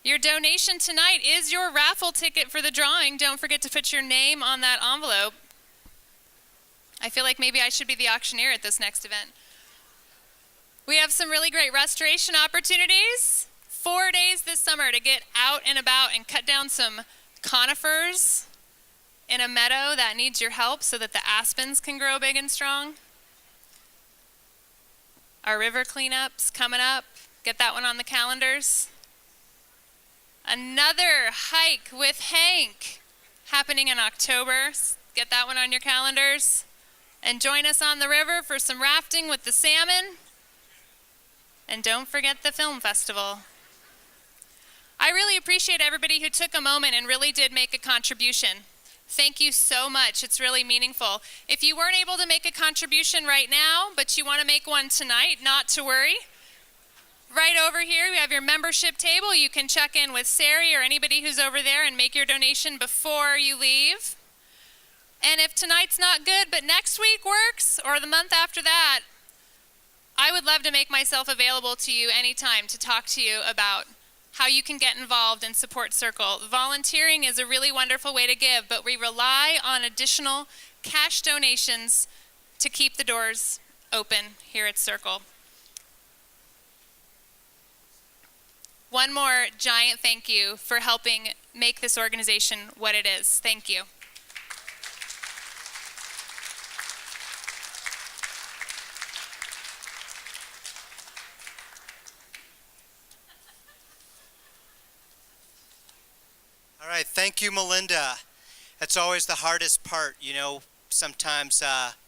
Your donation tonight is your raffle ticket for the drawing. Don't forget to put your name on that envelope. I feel like maybe I should be the auctioneer at this next event. We have some really great restoration opportunities. 4 days this summer to get out and about and cut down some conifers in a meadow that needs your help so that the aspens can grow big and strong. Our river cleanups coming up. Get that one on the calendars. Another hike with Hank happening in October. Get that one on your calendars. And join us on the river for some rafting with the salmon. And don't forget the film festival. I really appreciate everybody who took a moment and really did make a contribution. Thank you so much. It's really meaningful. If you weren't able to make a contribution right now, but you want to make one tonight, not to worry. Right over here, we have your membership table. You can check in with Sari or anybody who's over there and make your donation before you leave. And if tonight's not good, but next week works, or the month after that, I would love to make myself available to you anytime to talk to you about how you can get involved and support Circle. Volunteering is a really wonderful way to give, but we rely on additional cash donations to keep the doors open here at Circle. One more giant thank you for helping make this organization what it is. Thank you. All right, thank you, Melinda. That's always the hardest part, you know. Sometimes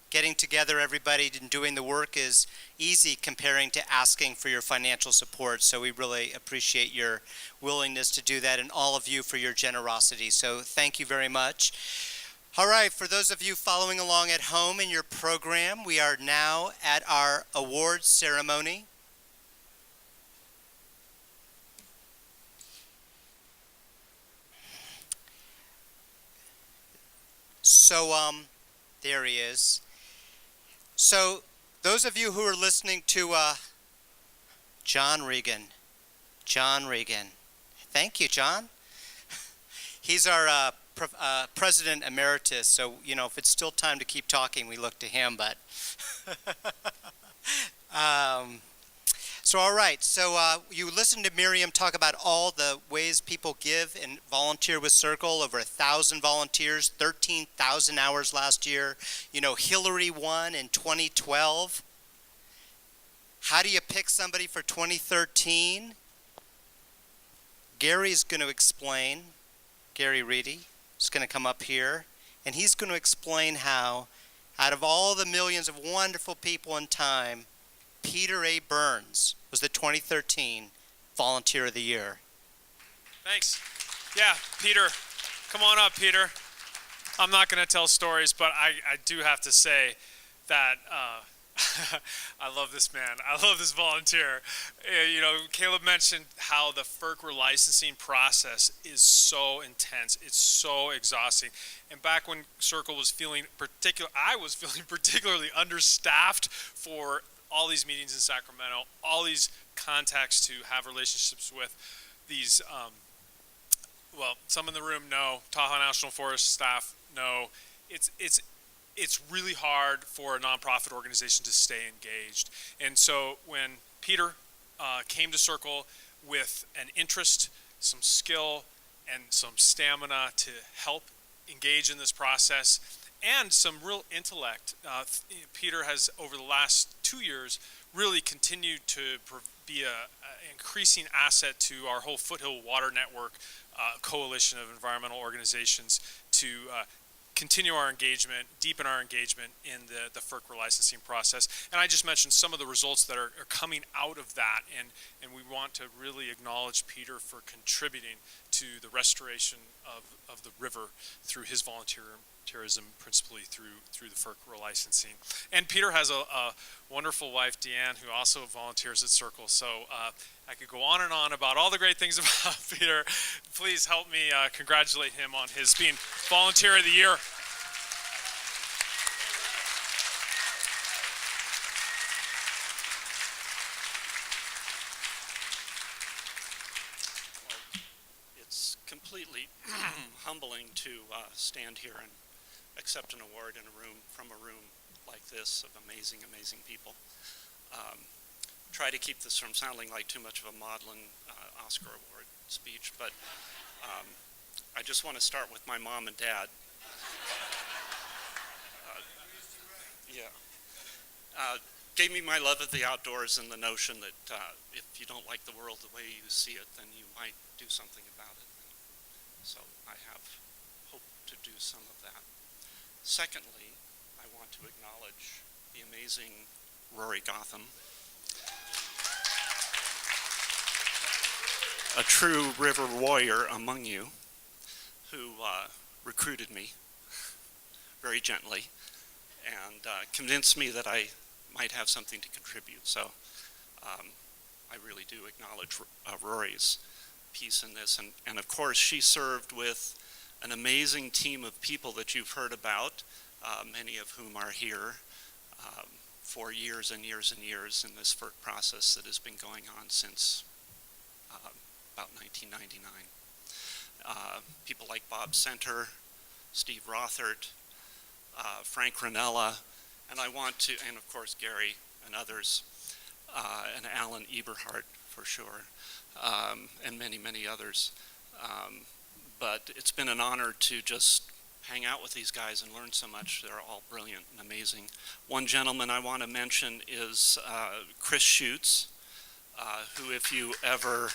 getting together everybody and doing the work is easy comparing to asking for your financial support. So we really appreciate your willingness to do that and all of you for your generosity. So thank you very much. All right, for those of you following along at home in your program, we are now at our awards ceremony. So, there he is. So, those of you who are listening to John Regan. Thank you, John. He's our president emeritus, so, you know, if it's still time to keep talking, we look to him, but... So, all right, so you listened to Miriam talk about all the ways people give and volunteer with Circle, over 1,000 volunteers, 13,000 hours last year. You know, Hillary won in 2012. How do you pick somebody for 2013? Gary's going to explain, Gary Reedy is going to come up here, and he's going to explain how, out of all the millions of wonderful people in time, Peter A. Burns was the 2013 Volunteer of the Year. Thanks. Yeah, Peter, come on up, Peter. I'm not going to tell stories, but I do have to say that I love this man. I love this volunteer. You know, Caleb mentioned how the FERC relicensing process is so intense. It's so exhausting. And back when Circle was I was feeling particularly understaffed for all these meetings in Sacramento, all these contacts to have relationships with these, well, some in the room know, Tahoe National Forest staff know. It's really hard for a nonprofit organization to stay engaged. And so when Peter came to Circle with an interest, some skill, and some stamina to help engage in this process, and some real intellect. Peter has, over the last 2 years, really continued to be an increasing asset to our whole Foothill Water Network coalition of environmental organizations to continue our engagement, deepen our engagement in the FERC relicensing process. And I just mentioned some of the results that are coming out of that, and we want to really acknowledge Peter for contributing to the restoration of the river through his volunteerism, principally through the FERC relicensing. And Peter has a wonderful wife, Deanne, who also volunteers at Circle. So I could go on and on about all the great things about Peter. Please help me congratulate him on his being Volunteer of the Year. It's completely humbling to stand here and accept an award in from a room like this of amazing, amazing people. Try to keep this from sounding like too much of a maudlin Oscar Award speech, but I just want to start with my mom and dad. Gave me my love of the outdoors and the notion that if you don't like the world the way you see it, then you might do something about it. So I have hope to do some of that. Secondly, I want to acknowledge the amazing Rory Gotham, a true river warrior among you, who recruited me very gently and convinced me that I might have something to contribute. So I really do acknowledge Rory's piece in this. And of course, she served with an amazing team of people that you've heard about, many of whom are here, for years and years and years in this FERC process that has been going on since about 1999. People like Bob Center, Steve Rothert, Frank Ranella, and I want to, and of course Gary and others, and Alan Eberhardt for sure, and many, many others. But it's been an honor to just hang out with these guys and learn so much. They're all brilliant and amazing. One gentleman I want to mention is Chris Schutz, who, if you ever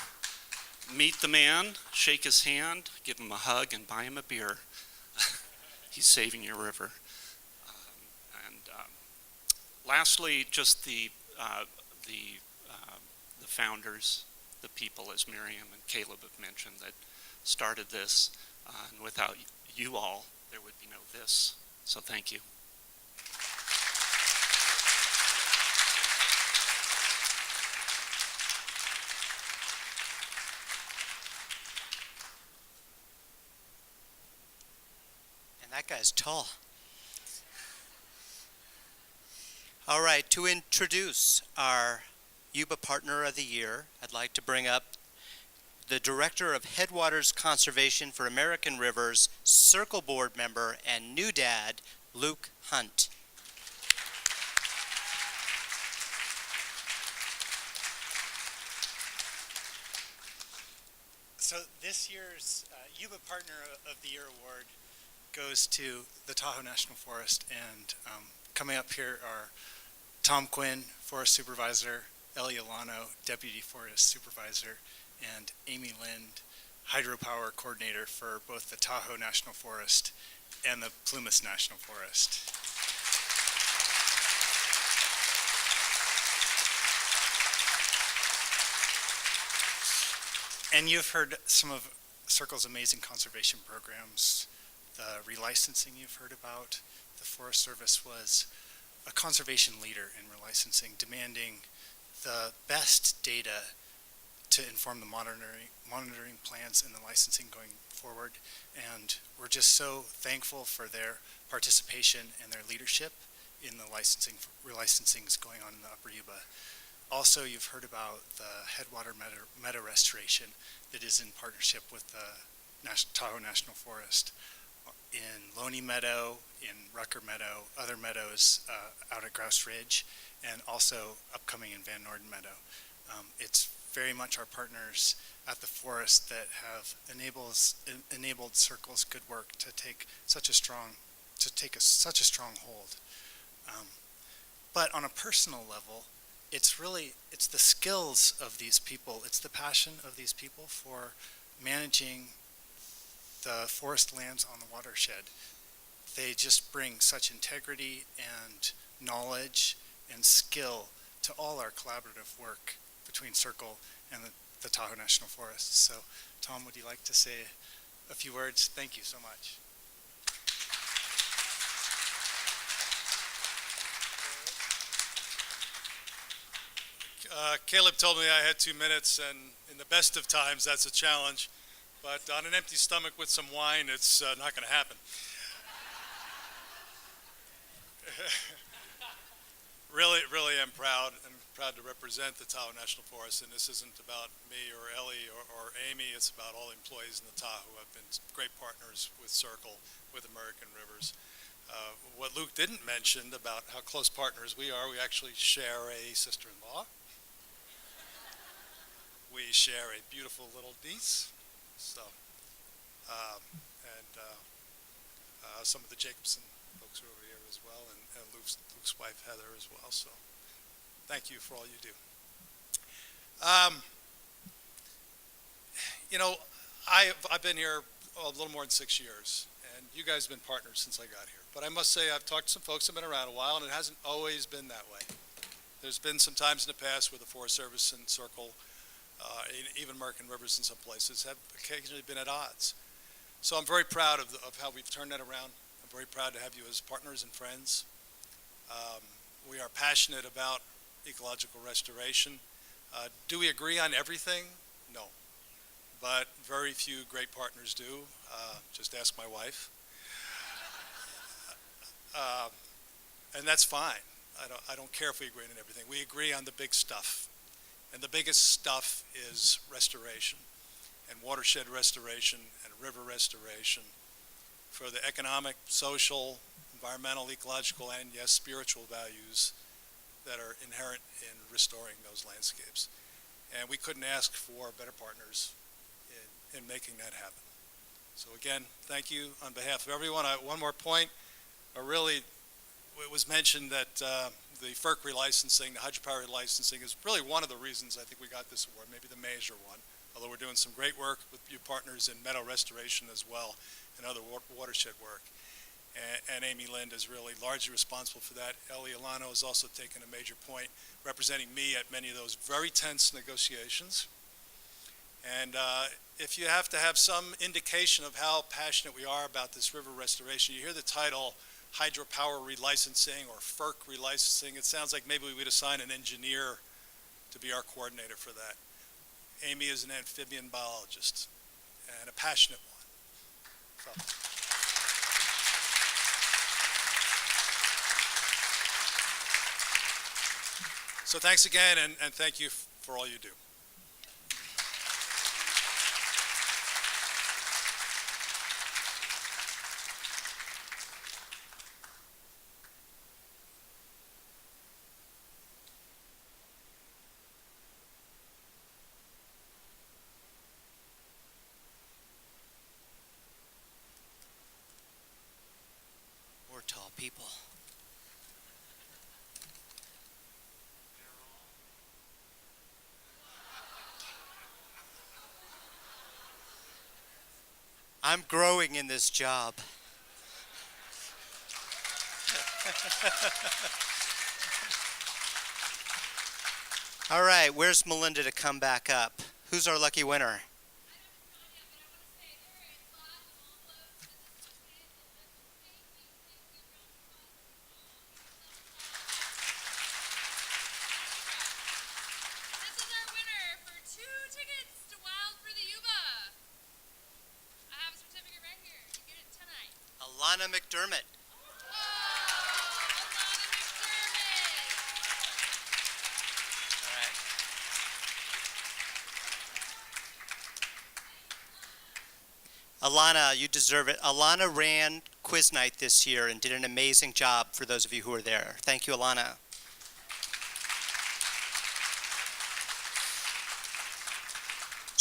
meet the man, shake his hand, give him a hug, and buy him a beer. He's saving your river. Lastly, just the founders, the people, as Miriam and Caleb have mentioned, that started this. And without you all, there would be no this. So thank you. And that guy's tall. All right, to introduce our Yuba Partner of the Year, I'd like to bring up the Director of Headwaters Conservation for American Rivers, Circle Board member, and new dad, Luke Hunt. So this year's Yuba Partner of the Year Award goes to the Tahoe National Forest, and coming up here are Tom Quinn, Forest Supervisor, Ellie Alano, Deputy Forest Supervisor, and Amy Lind, Hydropower Coordinator for both the Tahoe National Forest and the Plumas National Forest. And you've heard some of Circle's amazing conservation programs, the relicensing you've heard about. The Forest Service was a conservation leader in relicensing, demanding the best data to inform the monitoring plans and the licensing going forward. And we're just so thankful for their participation and their leadership in the relicensings going on in the Upper Yuba. Also, you've heard about the Headwater Meadow Restoration that is in partnership with the Tahoe National Forest. In Loney Meadow, in Rucker Meadow, other meadows out at Grouse Ridge, and also upcoming in Van Norden Meadow. It's very much our partners at the forest that have enabled Circle's good work to take such a strong to take such a strong hold. But on a personal level, it's the skills of these people, it's the passion of these people for managing the forest lands on the watershed. They just bring such integrity and knowledge and skill to all our collaborative work between Circle and the Tahoe National Forest. So, Tom, would you like to say a few words? Thank you so much. Caleb told me I had 2 minutes, and in the best of times, that's a challenge. But on an empty stomach with some wine, it's not going to happen. Really am proud to represent the Tahoe National Forest, and this isn't about me or Ellie or Amy. It's about all the employees in the Tahoe who have been great partners with Circle, with American Rivers. What Luke didn't mention about how close partners we are, we actually share a sister-in-law. We share a beautiful little niece. So, some of the Jacobson folks are over here as well, and Luke's wife Heather as well. So, thank you for all you do. You know, I've been here a little more than 6 years, and you guys have been partners since I got here. But I must say, I've talked to some folks that have been around a while, and it hasn't always been that way. There's been some times in the past where the Forest Service and Circle, even American Rivers in some places, have occasionally been at odds. So I'm very proud of how we've turned that around. I'm very proud to have you as partners and friends. We are passionate about ecological restoration. Do we agree on everything? No. But very few great partners do. Just ask my wife. And that's fine. I don't care if we agree on everything. We agree on the big stuff. And the biggest stuff is restoration, and watershed restoration, and river restoration for the economic, social, environmental, ecological, and yes, spiritual values that are inherent in restoring those landscapes. And we couldn't ask for better partners in making that happen. So again, thank you on behalf of everyone. One more point. It was mentioned that the FERC relicensing, the hydropower relicensing, is really one of the reasons I think we got this award, maybe the major one, although we're doing some great work with you partners in meadow restoration as well and other watershed work. And Amy Lind is really largely responsible for that. Ellie Alano has also taken a major point representing me at many of those very tense negotiations. And if you have to have some indication of how passionate we are about this river restoration, you hear the title hydropower relicensing or FERC relicensing. It sounds like maybe we would assign an engineer to be our coordinator for that. Amy is an amphibian biologist and a passionate one. So thanks again, and thank you for all you do. We're tall people. I'm growing in this job. All right, where's Melinda to come back up? Who's our lucky winner? This is our winner for 2 tickets to Wild for the Yuba. I have a certificate right here. You get it tonight. Alana McDermott. All right. Alana, you deserve it. Alana ran quiz night this year and did an amazing job for those of you who were there. Thank you, Alana.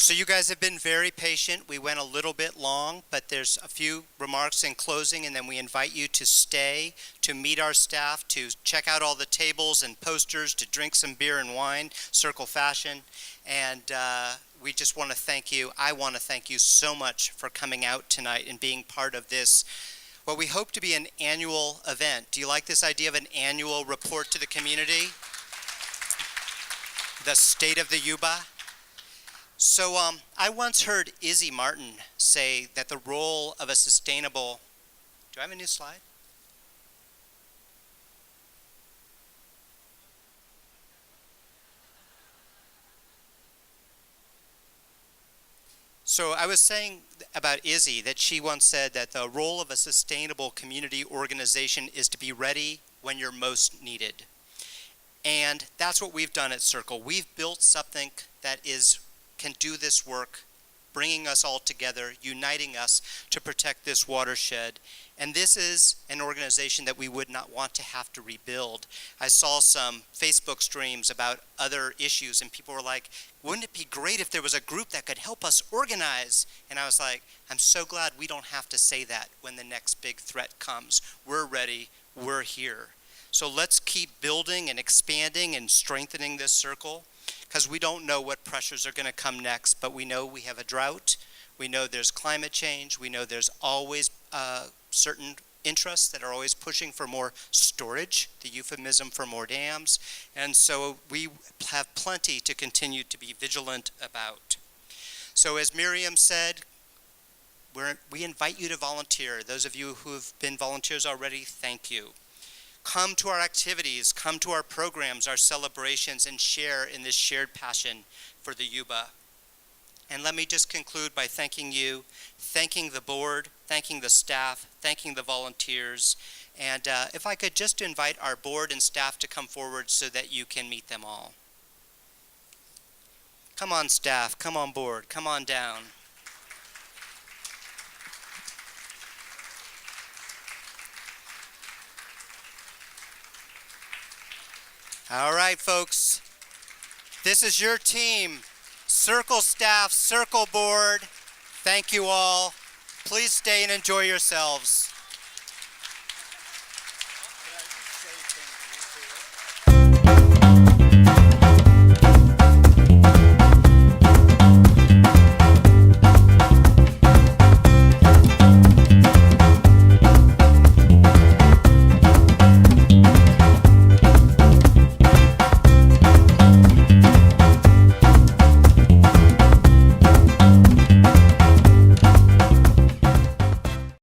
So you guys have been very patient. We went a little bit long, but there's a few remarks in closing, and then we invite you to stay, to meet our staff, to check out all the tables and posters, to drink some beer and wine, Circle Fashion. And we just want to thank you. I want to thank you so much for coming out tonight and being part of this, what we hope to be an annual event. Do you like this idea of an annual report to the community? The state of the Yuba? So I once heard Izzy Martin say that the role of a sustainable, do I have a new slide? So I was saying about Izzy that she once said that the role of a sustainable community organization is to be ready when you're most needed. And that's what we've done at Circle. We've built something that can do this work, bringing us all together, uniting us to protect this watershed. And this is an organization that we would not want to have to rebuild. I saw some Facebook streams about other issues, and people were like, wouldn't it be great if there was a group that could help us organize? And I was like, I'm so glad we don't have to say that when the next big threat comes. We're ready, we're here. So let's keep building and expanding and strengthening this circle, because we don't know what pressures are going to come next, but we know we have a drought, we know there's climate change, we know there's always certain interests that are always pushing for more storage, the euphemism for more dams, and so we have plenty to continue to be vigilant about. So as Miriam said, we invite you to volunteer. Those of you who have been volunteers already, thank you. Come to our activities, come to our programs, our celebrations, and share in this shared passion for the Yuba. And let me just conclude by thanking you, thanking the board, thanking the staff, thanking the volunteers. And if I could just invite our board and staff to come forward so that you can meet them all. Come on, staff, come on board, come on down. All right, folks, this is your team. Circle staff, Circle board, thank you all. Please stay and enjoy yourselves.